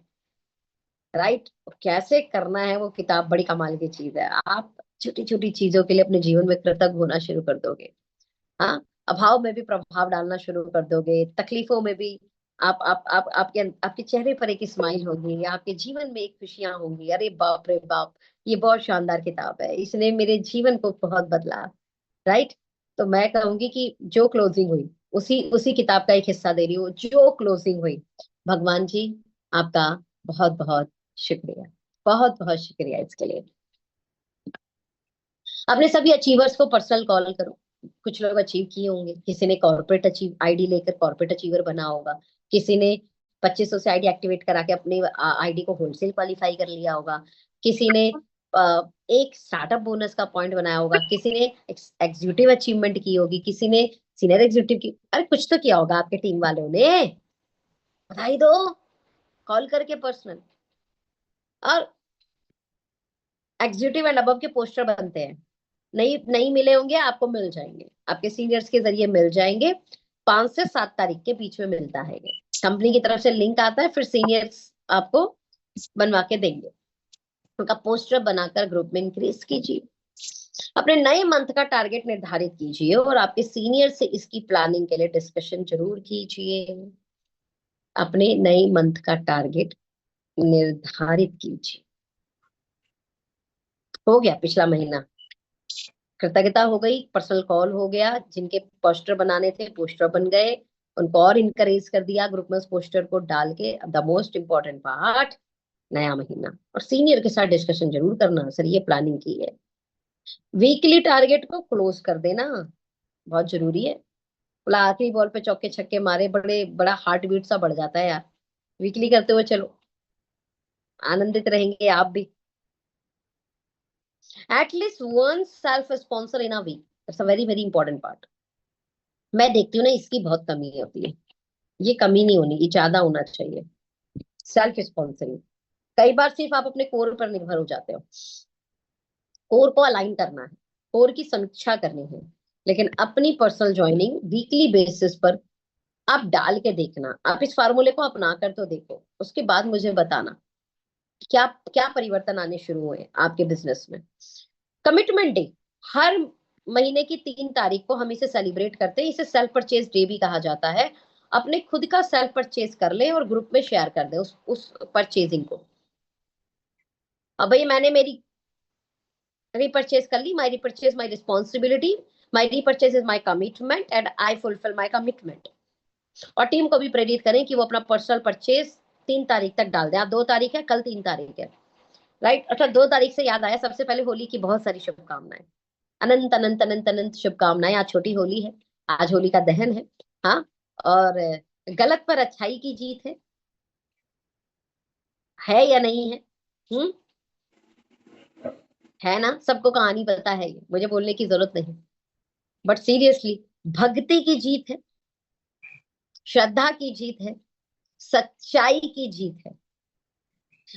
राइट। कैसे करना है वो किताब बड़ी कमाल की चीज है। आप छोटी छोटी चीजों के लिए अपने जीवन में कृतज्ञ होना शुरू कर दोगे। हाँ। अभाव में भी प्रभाव डालना शुरू कर दोगे, तकलीफों में भी आप आपके आपके चेहरे पर एक स्माइल होगी, आपके जीवन में एक खुशियां होंगी। अरे बाप रे बाप, ये बहुत शानदार किताब है, इसने मेरे जीवन को बहुत बदला। राइट। तो मैं कहूंगी कि जो क्लोजिंग हुई, उसी उसी किताब का एक हिस्सा दे रही हूँ, जो क्लोजिंग हुई। भगवान जी, आपका बहुत बहुत शुक्रिया, बहुत बहुत शुक्रिया इसके लिए। अपने सभी अचीवर्स को पर्सनल कॉल करो। कुछ लोग अचीव किए होंगे, किसी ने कॉर्पोरेट अचीव आईडी लेकर कॉर्पोरेट अचीवर बना होगा, किसी ने 2500 से आईडी एक्टिवेट करा के अपने आईडी को होलसेल क्वालिफाई कर लिया होगा, किसी ने एक स्टार्टअप बोनस का पॉइंट बनाया होगा, किसी ने एग्जीक्यूटिव अचीवमेंट की होगी, किसी ने सीनियर एग्जीक्यूटिव की, अरे कुछ तो किया होगा आपके टीम वालों ने। बधाई दो, कॉल करके पर्सनल। और एग्जीक्यूटिव एंड अबव के पोस्टर बनते हैं, नहीं नहीं मिले होंगे, आपको मिल जाएंगे, आपके सीनियर्स के जरिए मिल जाएंगे। 5 से 7 तारीख के बीच में मिलता है ये। कंपनी की तरफ से लिंक आता है, फिर सीनियर्स आपको बनवा के देंगे। उनका पोस्टर बनाकर ग्रुप में इंक्रीज कीजिए। अपने नए मंथ का टारगेट निर्धारित कीजिए, और आपके सीनियर से इसकी प्लानिंग के लिए डिस्कशन जरूर कीजिए। अपने नए मंथ का टारगेट निर्धारित कीजिए। हो गया पिछला महीना, कृतज्ञता हो गई, पर्सनल कॉल हो गया, जिनके पोस्टर बनाने थे पोस्टर बन गए, उनको और इनकरेज कर दिया ग्रुप में उस पोस्टर को डाल के। द मोस्ट इंपॉर्टेंट पार्ट, नया महीना और सीनियर के साथ डिस्कशन जरूर करना, सर ये प्लानिंग की है। वीकली टारगेट को क्लोज कर देना बहुत जरूरी है। बोला आखिरी बॉल पे चौके छक्के मारे, बड़े बड़ा हार्ट बीट सा बढ़ जाता है यार। वीकली करते हुए चलो, आनंदित रहेंगे आप भी। At least one self sponsor in a week, it's a very very important part. मैं देखती हूँ ना, इसकी बहुत कमी होती है। ये कमी नहीं होनी, ये ज्यादा होना चाहिए। Self sponsoring. कई बार सिर्फ आप अपने कोर पर निर्भर हो जाते हो। कोर को अलाइन करना है, कोर की समीक्षा करनी है, लेकिन अपनी पर्सनल ज्वाइनिंग वीकली बेसिस पर आप डाल के देखना, आप इस फार्मूले को अपना कर तो देखो, उसके बाद मुझे बताना क्या क्या परिवर्तन आने शुरू हुए आपके बिजनेस में। कमिटमेंट डे, हर महीने की 3 तारीख को हम इसे सेलिब्रेट करते हैं, इसे सेल्फ परचेज डे भी कहा जाता है। अपने खुद का सेल्फ परचेज कर ले और ग्रुप में शेयर कर दे उस परचेजिंग को। अब भाई मैंने मेरी रीपरचेज कर ली, my repurchase my responsibility, my repurchase is my commitment and I fulfil my commitment. और टीम को भी प्रेरित करें कि वो अपना पर्सनल परचेज 3 तारीख तक डाल दें। आप 2 तारीख है, कल 3 तारीख है, राइट। अच्छा, 2 तारीख से याद आया, सबसे पहले होली की बहुत सारी शुभकामनाएं, अनंत अनंत अनंत अनंत शुभकामनाएं। आज छोटी होली है, आज होली का दहन है। हाँ, और गलत पर अच्छाई की जीत है या नहीं है? हम्म, है ना? सबको कहानी पता है, ये मुझे बोलने की जरूरत नहीं। बट सीरियसली, भक्ति की जीत है, श्रद्धा की जीत है, सच्चाई की जीत है,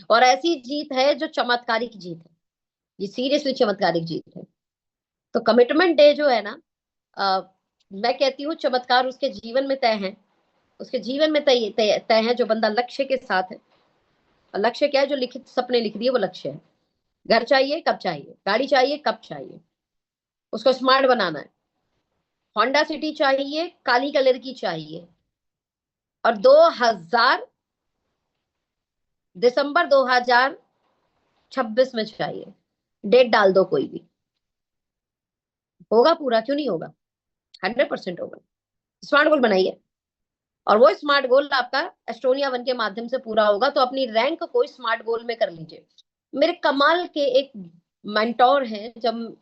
और ऐसी जीत है जो चमत्कारिक जीत है। ये सीरियसली चमत्कारिक जीत है। तो कमिटमेंट डे जो है ना, मैं कहती हूँ चमत्कार उसके जीवन में तय है, उसके जीवन में तय तय तय है जो बंदा लक्ष्य के साथ है। और लक्ष्य क्या है? जो लिखित सपने लिख दिए वो लक्ष्य है। घर चाहिए कब चाहिए, गाड़ी चाहिए कब चाहिए, उसको स्मार्ट बनाना है। होंडा सिटी चाहिए, काली कलर की चाहिए, और 2000 दिसंबर 2026 में चाहिए। डेट डाल दो कोई भी, होगा पूरा, क्यों नहीं होगा? 100% होगा। स्मार्ट गोल बनाइए, और वो स्मार्ट गोल आपका एस्टोनिया वन के माध्यम से पूरा होगा। तो अपनी रैंक को स्मार्ट गोल में कर लीजिए। मेरे कमाल के एक मेंटोर हैं, जब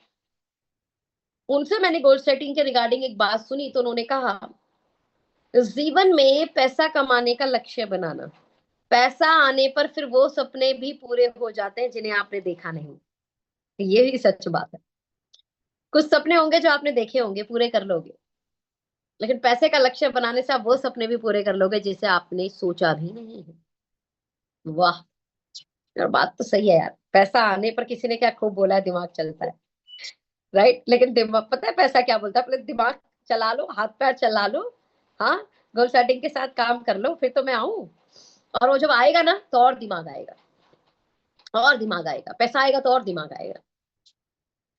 उनसे मैंने गोल सेटिंग के रिगार्डिंग एक बात सुनी तो उन्होंने कहा, जीवन में पैसा कमाने का लक्ष्य बनाना, पैसा आने पर फिर वो सपने भी पूरे हो जाते हैं जिन्हें आपने देखा नहीं। ये भी सच बात है। कुछ सपने होंगे जो आपने देखे होंगे, पूरे कर लोगे, लेकिन पैसे का लक्ष्य बनाने से आप वो सपने भी पूरे कर लोगे जिसे आपने सोचा भी नहीं है। वाह, यार बात तो सही है यार। पैसा आने पर किसी ने क्या खूब बोला है, दिमाग चलता है, राइट। लेकिन दिमाग, पता है पैसा क्या बोलता है? अपने दिमाग चला लो, हाथ पैर चला लो, हाँ, गोल सेटिंग के साथ काम कर लो, फिर तो मैं आऊं। और वो जब आएगा ना तो और दिमाग आएगा, और दिमाग आएगा, पैसा आएगा तो और दिमाग आएगा।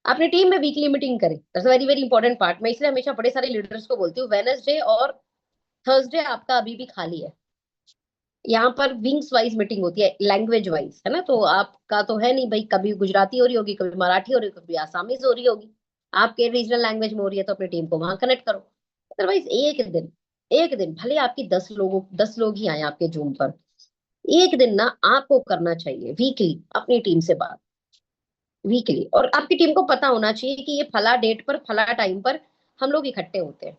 अपनी टीम में वीकली मीटिंग करें, that's very very important part. मैं इसलिए हमेशा बड़े सारे लीडर्स को बोलती हूँ, वेडनेसडे और थर्सडे आपका अभी भी खाली है। यहाँ पर विंग्स वाइज मीटिंग होती है, लैंग्वेज वाइज, है ना। तो आपका तो है नहीं भाई, कभी गुजराती हो रही होगी, कभी मराठी हो रही होगी, कभी आसामीज हो रही होगी। आपके रीजनल लैंग्वेज में हो रही है तो अपनी टीम को वहां कनेक्ट करो। अदरवाइज एक दिन भले आपकी 10 लोग ही आए आपके जूम पर, एक दिन ना आपको करना चाहिए वीकली अपनी टीम से बात, वीकली। और आपकी टीम को पता होना चाहिए कि ये फला डेट पर फला टाइम पर हम लोग इकट्ठे होते हैं।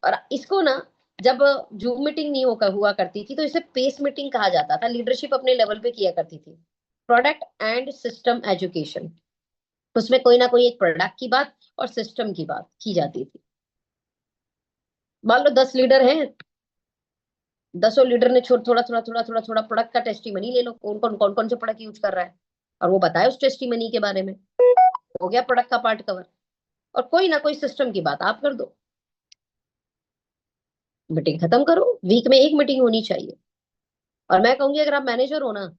और इसको ना, जब जूम मीटिंग नहीं होकर हुआ करती थी तो इसे पेस मीटिंग कहा जाता था, लीडरशिप अपने लेवल पे किया करती थी। प्रोडक्ट एंड सिस्टम एजुकेशन, उसमें कोई ना कोई एक प्रोडक्ट की बात और सिस्टम की बात की जाती थी। मान लो 10 लीडर हैं, 10 लीडर ने थोड़ा थोड़ा थोड़ा थोड़ा थोड़ा प्रोडक्ट का टेस्टिमनी ले लो, कौन कौन से प्रोडक्ट यूज कर रहा है, और वो बताए उस टेस्टिमनी के बारे में। हो गया प्रोडक्ट का पार्ट कवर। और कोई ना कोई सिस्टम की बात आप कर दो, मीटिंग खत्म करो। वीक में एक मीटिंग होनी चाहिए। और मैं कहूंगी, अगर आप मैनेजर हो ना,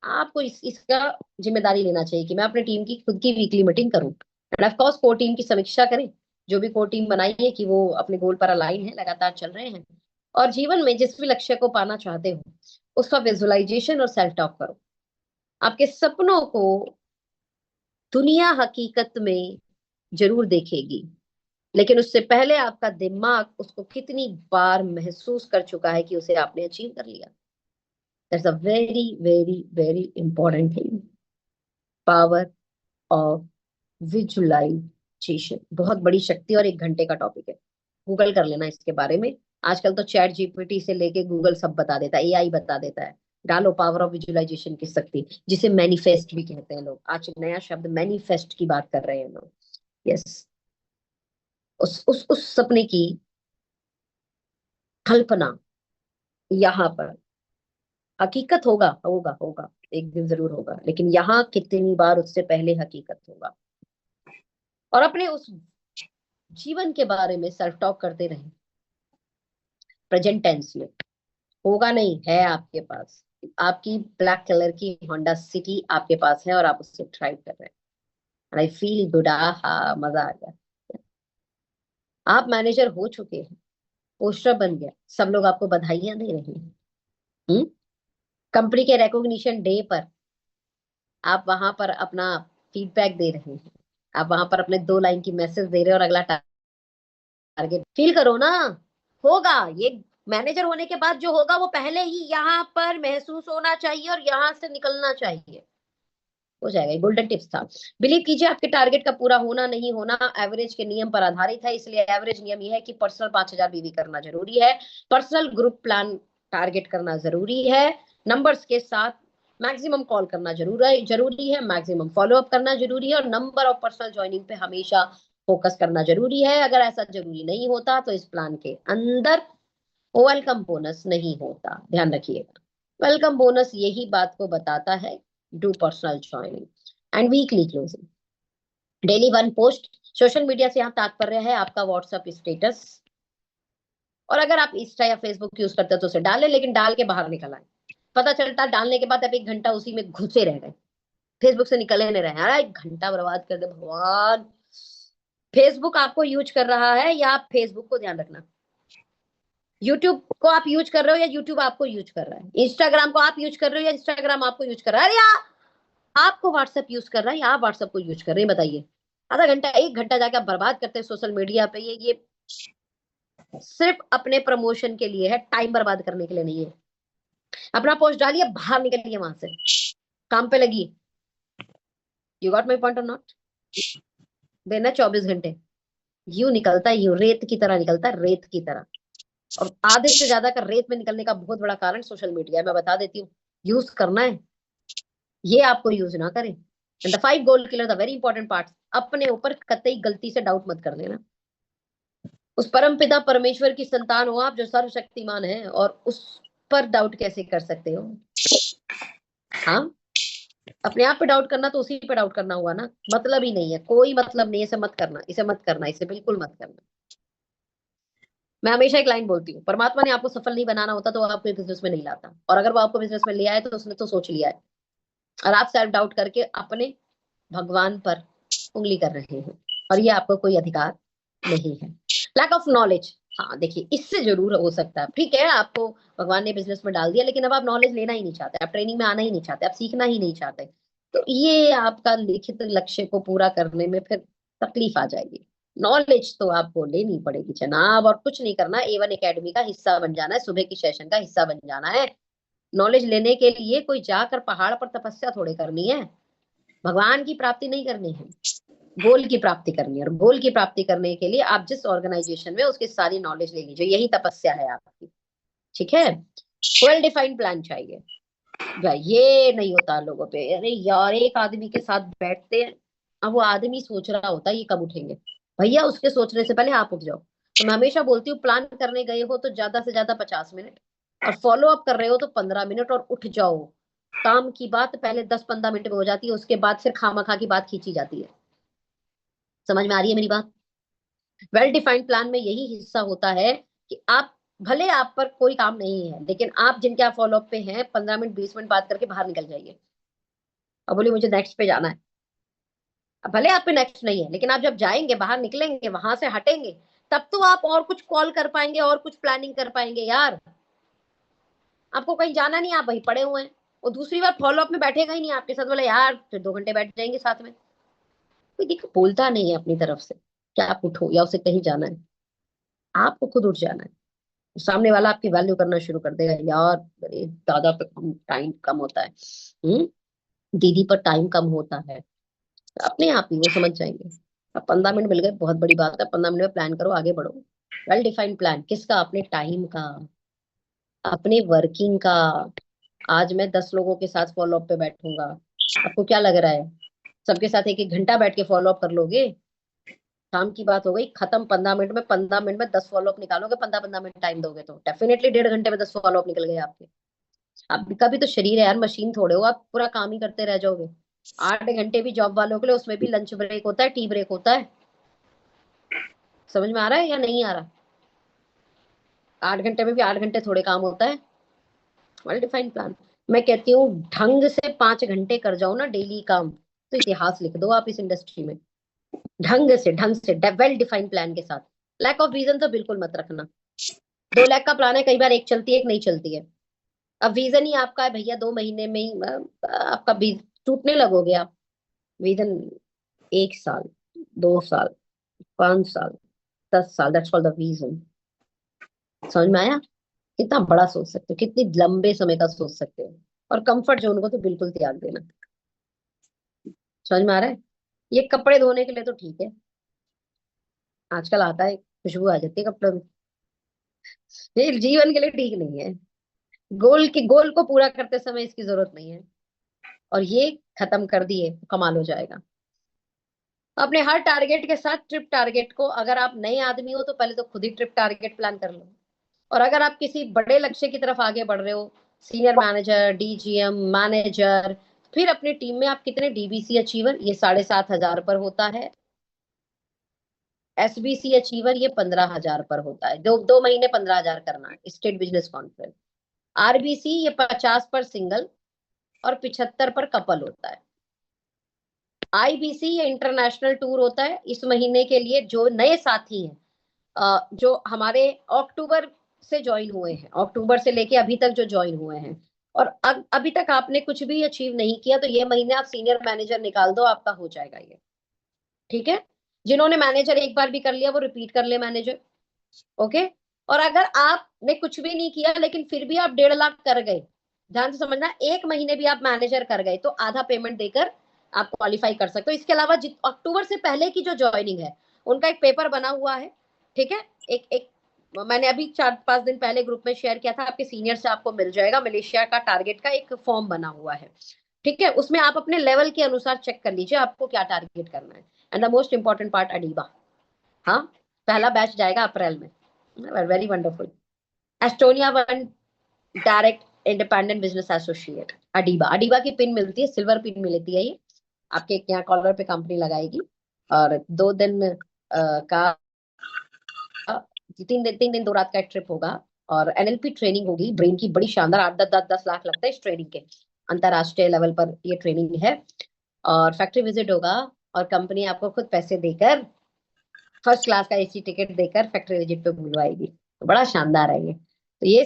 आपको इसका जिम्मेदारी लेना चाहिए कि मैं अपनी टीम की खुद की वीकली मीटिंग करूं, end of course core team की समीक्षा करें। जो भी कोर टीम बनाई है कि वो अपने गोल पर अलाइन है, लगातार चल रहे हैं, और जीवन में जिस भी लक्ष्य को पाना चाहते हो उसका विजुअलाइजेशन और सेल्फ टॉक करो। आपके सपनों को दुनिया हकीकत में जरूर देखेगी, लेकिन उससे पहले आपका दिमाग उसको कितनी बार महसूस कर चुका है कि उसे आपने अचीव कर लिया। That's a very very very important thing, power of visualization. बहुत बड़ी शक्ति और 1 घंटे का टॉपिक है, गूगल कर लेना इसके बारे में। आजकल तो चैट जीपीटी से लेके गूगल सब बता देता है, एआई बता देता है। डालो पावर ऑफ विजुअलाइजेशन की शक्ति, जिसे मैनिफेस्ट भी कहते हैं लोग। आज एक नया शब्द मैनिफेस्ट की बात कर रहे हैं लोग। यस, उस सपने की कल्पना यहाँ पर, हकीकत होगा होगा होगा, एक दिन जरूर होगा, लेकिन यहाँ कितनी बार उससे पहले हकीकत होगा। और अपने उस जीवन के बारे में सेल्फ टॉक करते रहें प्रेजेंट टेंस में। होगा नहीं, है आपके पास। आपकी ब्लैक कलर की होंडा सिटी आपके पास है और आप उससे ड्राइव कर रहे हैं। आई फील गुड, आहा मजा आ गया। आप मैनेजर हो चुके हैं, पोस्टर बन गया, सब लोग आपको बधाइयां दे रहे हैं। हम्म। कंपनी के रिकॉग्निशन डे पर आप वहां पर अपना फीडबैक दे रहे हैं, आप वहां पर अपने 2 लाइन की मैसेज दे रहे हैं और अगला टारगेट फील करो ना। होगा ये, मैनेजर होने के बाद जो होगा वो पहले ही यहाँ पर महसूस होना चाहिए और यहाँ से निकलना चाहिए। हो जाएगा, ये गोल्डन टिप्स था। बिलीव कीजिए आपके टारगेट का पूरा होना नहीं होना एवरेज के नियम पर आधारित है, इसलिए एवरेज नियम ये है कि पर्सनल 5,000 बीवी करना जरूरी है, पर्सनल ग्रुप प्लान टारगेट करना जरूरी है, नंबर्स के साथ मैक्सिमम कॉल करना जरूरी है, मैक्सिमम फॉलो अप करना जरूरी है, और नंबर ऑफ पर्सनल ज्वाइनिंग पे हमेशा फोकस करना जरूरी है। अगर ऐसा जरूरी नहीं होता तो इस प्लान के अंदर वेलकम बोनस नहीं होता, ध्यान रखिएगा। वेलकम बोनस यही बात को बताता है, do personal joining and weekly closing, daily 1 post. Social media से यहाँ तात्पर्य है आपका व्हाट्सएप स्टेटस, और अगर आप इंस्टा या फेसबुक यूज करते हो तो उसे डालें, लेकिन डाल के बाहर निकल आए। पता चलता डालने के बाद आप 1 घंटा उसी में घुसे रह गए, फेसबुक से निकले नहीं रहे। अरे 1 घंटा बर्बाद कर दे भगवान। फेसबुक आपको यूज कर रहा है या आप फेसबुक को, ध्यान रखना। यूट्यूब को आप यूज कर रहे हो या यूट्यूब आपको यूज कर रहा है, इंस्टाग्राम को आप यूज कर रहे हो या इंस्टाग्राम आपको यूज कर रहा है, अरे यार आपको व्हाट्सएप यूज कर रहा है या आप व्हाट्सएप को यूज कर रहे हैं, बताइए। आधा घंटा 1 घंटा जाके आप बर्बाद करते हैं सोशल मीडिया पे, ये सिर्फ अपने प्रमोशन के लिए है, टाइम बर्बाद करने के लिए नहीं है। अपना पोस्ट डालिए, बाहर निकलिए वहां से, काम पे लगी। यू गॉट माई पॉइंट और नॉट? देना 24 घंटे, यूं निकलता है, यूं रेत की तरह निकलता है, रेत की तरह। और आधे से ज्यादा का रेत में निकलने का बहुत बड़ा कारण सोशल मीडिया है, मैं बता देती हूँ। यूज करना है, ये आपको यूज ना करें। And the 5 goal killer, the very important part, अपने ऊपर कतई गलती से डाउट मत कर लेना। उस परम पिता परमेश्वर की संतान हो आप जो सर्वशक्तिमान है, और उस पर डाउट कैसे कर सकते हो? हाँ, अपने आप पे डाउट करना तो उसी पे डाउट करना हुआ ना, मतलब ही नहीं है, कोई मतलब नहीं है। इसे मत करना, इसे मत करना, इसे बिल्कुल मत करना। मैं हमेशा एक लाइन बोलती हूँ, परमात्मा ने आपको सफल नहीं बनाना होता तो वो आपको बिजनेस में नहीं लाता, और अगर वो आपको बिजनेस में ले आए तो उसने तो सोच लिया है। और आप सेल्फ डाउट करके अपने भगवान पर उंगली कर रहे हैं, और ये आपको कोई अधिकार नहीं है। लैक ऑफ नॉलेज, हाँ देखिए इससे जरूर हो सकता है, ठीक है आपको भगवान ने बिजनेस में डाल दिया, लेकिन अब आप नॉलेज लेना ही नहीं चाहते, आप ट्रेनिंग में आना ही नहीं चाहते, आप सीखना ही नहीं चाहते, तो ये आपका लिखित लक्ष्य को पूरा करने में फिर तकलीफ आ जाएगी। नॉलेज तो आपको लेनी पड़ेगी जनाब, और कुछ नहीं करना, A1 एकेडमी का हिस्सा बन जाना है, सुबह की सेशन का हिस्सा बन जाना है। नॉलेज लेने के लिए कोई जाकर पहाड़ पर तपस्या थोड़े करनी है, भगवान की प्राप्ति नहीं करनी है, गोल की प्राप्ति करनी है। और गोल की प्राप्ति करने के लिए आप जिस ऑर्गेनाइजेशन में, उसकी सारी नॉलेज ले लीजिए, यही तपस्या है आपकी, ठीक है। वेल डिफाइंड प्लान चाहिए भाई, ये नहीं होता लोगों पे। अरे यार एक आदमी के साथ बैठते हैं, अब वो आदमी सोच रहा होता है ये कब उठेंगे, भैया उसके सोचने से पहले आप उठ जाओ। तो मैं हमेशा बोलती हूँ, प्लान करने गए हो तो ज्यादा से ज्यादा 50 मिनट, और फॉलो अप कर रहे हो तो 15 मिनट, और उठ जाओ। काम की बात पहले 10-15 मिनट में हो जाती है, उसके बाद फिर खामखा की बात खींची जाती है। समझ में आ रही है मेरी बात? वेल डिफाइंड प्लान में यही हिस्सा होता है कि आप, भले आप पर कोई काम नहीं है, लेकिन आप जिनके आप फॉलो अप पे हैं, 15 मिनट 20 मिनट बात करके बाहर निकल जाइए और बोलिए मुझे नेक्स्ट पे जाना है। अब भले आप पे नेक्स्ट नहीं है, लेकिन आप जब जाएंगे, बाहर निकलेंगे, वहां से हटेंगे, तब तो आप और कुछ कॉल कर पाएंगे और कुछ प्लानिंग कर पाएंगे यार। आपको कहीं जाना नहीं, आप वहीं पड़े हुए हैं। वो दूसरी बार फॉलो अप में बैठेगा ही नहीं आपके साथ, बोले यार फिर 2 घंटे बैठ जाएंगे साथ में। कोई देखो बोलता नहीं है अपनी तरफ से कि आप उठो या उसे कहीं जाना है, आपको खुद उठ जाना है। सामने वाला आपकी वैल्यू करना शुरू कर देगा, यार अरे दादा पे टाइम कम होता है, दीदी पर टाइम कम होता है, अपने आप ही वो समझ जाएंगे। अब 15 मिनट मिल गए, बहुत बड़ी बात है, 15 मिनट में प्लान करो, आगे बढ़ो। वेल डिफाइंड प्लान किसका? अपने टाइम का, अपने वर्किंग का। आज मैं 10 लोगों के साथ फॉलो अप पे बैठूंगा, आपको क्या लग रहा है सबके साथ 1-1 घंटा बैठ के फॉलो अप कर लोगे? काम की बात हो गई खत्म। 15 मिनट में, 15 मिनट में 10 फॉलो अप निकालोगे, 15-15 मिनट टाइम दोगे तो डेफिनेटली 1.5 घंटे में 10 फॉलो अप निकल गए आपके। आपका भी तो शरीर है यार, मशीन थोड़े हो आप पूरा काम ही करते रह जाओगे। 8 घंटे भी जॉब वालों के लिए, उसमें भी लंच ब्रेक होता है, टी ब्रेक होता है। समझ में आ रहा है या नहीं आ रहा? 8 घंटे में भी 8 घंटे थोड़े काम होता है। Well defined plan. मैं कहती हूँ ढंग से 5 घंटे कर जाओ ना डेली काम, तो इतिहास लिख दो आप इस इंडस्ट्री में। ढंग से वेल डिफाइंड प्लान के साथ। लैक ऑफ विजन तो बिल्कुल मत रखना। 2 लाख का प्लान है, कई बार एक चलती है एक नहीं चलती है। अब विजन ही आपका है भैया, 2 महीने में ही आपका टूटने लगोगे आप। विजन 1 साल, 2 साल, 5 साल, 10 साल, दैट्स कॉल्ड द विजन। समझ में आया? कितना बड़ा सोच सकते हो, कितनी लंबे समय का सोच सकते हो। और कंफर्ट जोन को तो बिल्कुल त्याग देना। समझ में आ रहा है? ये कपड़े धोने के लिए तो ठीक है, आजकल आता है, खुशबू आ जाती है कपड़ों में। ये जीवन के लिए ठीक नहीं है। गोल को पूरा करते समय इसकी जरूरत नहीं है। और ये खत्म कर दिए तो कमाल हो जाएगा। अपने हर टारगेट के साथ ट्रिप टारगेट को, अगर आप नए आदमी हो तो पहले तो खुद ही ट्रिप टारगेट प्लान कर लो। और अगर आप किसी बड़े लक्ष्य की तरफ आगे बढ़ रहे हो, सीनियर मैनेजर, डीजीएम, मैनेजर, फिर अपनी टीम में आप कितने डीबीसी अचीवर, ये 7,500 पर होता है। एसबीसी अचीवर ये 15,000 पर होता है। 2 महीने 15,000 करना है, स्टेट बिजनेस कॉन्फ्रेंस। आरबीसी ये 50 पर सिंगल और 75 पर कपल होता है। आईबीसी ये इंटरनेशनल टूर होता है। इस महीने के लिए जो नए साथी हैं, जो हमारे अक्टूबर से ज्वाइन हुए हैं, अक्टूबर से लेके अभी तक जो ज्वाइन हुए हैं, और अभी तक आपने कुछ भी अचीव नहीं किया, तो ये महीने आप सीनियर मैनेजर निकाल दो, आपका हो जाएगा ये। ठीक है? जिन्होंने मैनेजर एक बार भी कर लिया वो रिपीट कर ले मैनेजर। ओके? और अगर आपने कुछ भी नहीं किया लेकिन फिर भी आप 1.5 लाख कर गए, ध्यान से समझना, 1 महीने भी आप मैनेजर कर गए तो आधा पेमेंट देकर आप क्वालिफाई कर सकते हो। इसके अलावा अक्टूबर से पहले की जो ज्वाइनिंग है उनका एक पेपर बना हुआ है। ठीक है? एक एक मैंने अभी 4-5 दिन पहले ग्रुप में शेयर किया था, आपके सीनियर से आपको मिल जाएगा। मलेशिया का टारगेट का एक फॉर्म बना हुआ है। ठीक है? उसमें आप अपने लेवल के अनुसार चेक कर लीजिए आपको क्या टारगेट करना है। And the most important part, Adiba. हाँ, पहला बैच जाएगा अप्रैल में। Very wonderful. Estonia one direct independent business associate, Adiba. Adiba की पिन मिलती है, सिल्वर पिन मिलती है ये। आपके यहाँ कॉलर पे कंपनी लगाएगी। और 2 दिन का 3 दिन 2 रात का एक ट्रिप होगा। और एनएलपी ट्रेनिंग होगी, ब्रेन की, बड़ी शानदार। 8-10 लाख लगता है इस ट्रेनिंग के। अंतरराष्ट्रीय लेवल पर ये ट्रेनिंग है। और फैक्ट्री विजिट होगा। और कंपनी आपको खुद पैसे देकर, फर्स्ट क्लास का एसी टिकट देकर फैक्ट्री विजिट पे बुलवाएगी। तो बड़ा शानदार है ये।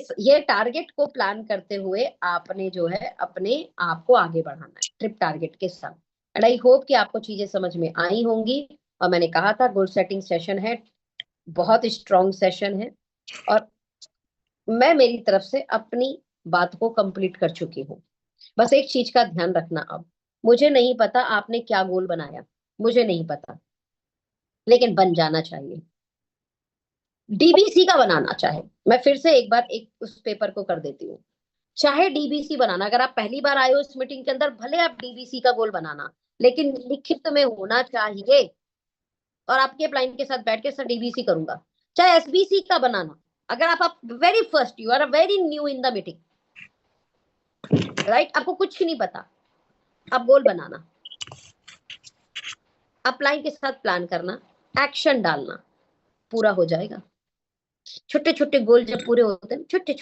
तो ये टारगेट को प्लान करते हुए आपने जो है अपने आप को आगे बढ़ाना है ट्रिप टारगेट के साथ। एंड आई होप कि आपको चीजें समझ में आई होंगी। और मैंने कहा था गोल सेटिंग सेशन है, बहुत स्ट्रॉन्ग सेशन है। और मैं मेरी तरफ से अपनी बात को कंप्लीट कर चुकी हूँ। बस एक चीज का ध्यान रखना। अब मुझे नहीं पता आपने क्या गोल बनाया, मुझे नहीं पता, लेकिन बन जाना चाहिए। डीबीसी का बनाना चाहे, मैं फिर से एक बार एक उस पेपर को कर देती हूँ। चाहे डीबीसी बनाना, अगर आप पहली बार आए हो इस मीटिंग के अंदर, भले आप डीबीसी का गोल बनाना, लेकिन लिखित में होना चाहिए। और आपके क्लाइंट के साथ बैठ के सर डीबीसी करूंगा। चाहे एसबीसी का बनाना, अगर आप very first, you are very new in the meeting, right, आपको कुछ नहीं पता, आप गोल बनाना, अपलाइन के साथ प्लान करना, एक्शन डालना, पूरा हो जाएगा। छोटे छोटे गोल जब पूरे होते हैं, छोटे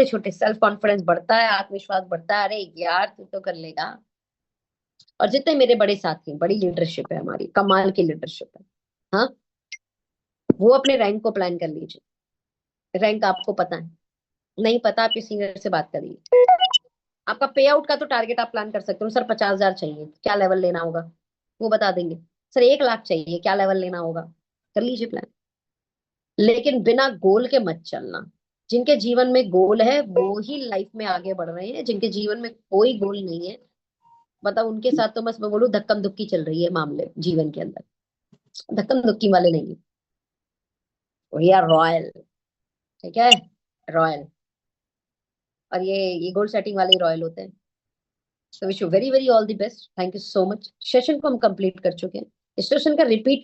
छोटे सेल्फ कॉन्फिडेंस बढ़ता है, आत्मविश्वास बढ़ता है। अरे यार तू तो कर लेगा। और जितने मेरे बड़े साथी हैं, बड़ी लीडरशिप है हमारी, कमाल की लीडरशिप है। हाँ, वो अपने रैंक को प्लान कर लीजिए। रैंक आपको पता है, नहीं पता आपके सीनियर से बात करिए। आपका पे आउट का तो टारगेट आप प्लान कर सकते हो। सर 50,000 चाहिए, क्या लेवल लेना होगा, वो बता देंगे। सर 1 लाख चाहिए, क्या लेवल लेना होगा, कर लीजिए प्लान। लेकिन बिना गोल के मत चलना। जिनके जीवन में गोल है वो ही लाइफ में आगे बढ़ रहे हैं, जिनके जीवन में कोई गोल नहीं है, मतलब उनके साथ तो बस मैं बोलूं धक्कम धुक्की चल रही है मामले जीवन के अंदर। धक्कम धुक्की वाले नहीं, वी आर रॉयल। ठीक है? रॉयल। और ये गोल सेटिंग वाले रॉयल होते हैं। तो wish you very very all the best. Thank you so much. Session को हम कंप्लीट कर चुके हैं। इस सेशन का रिपीट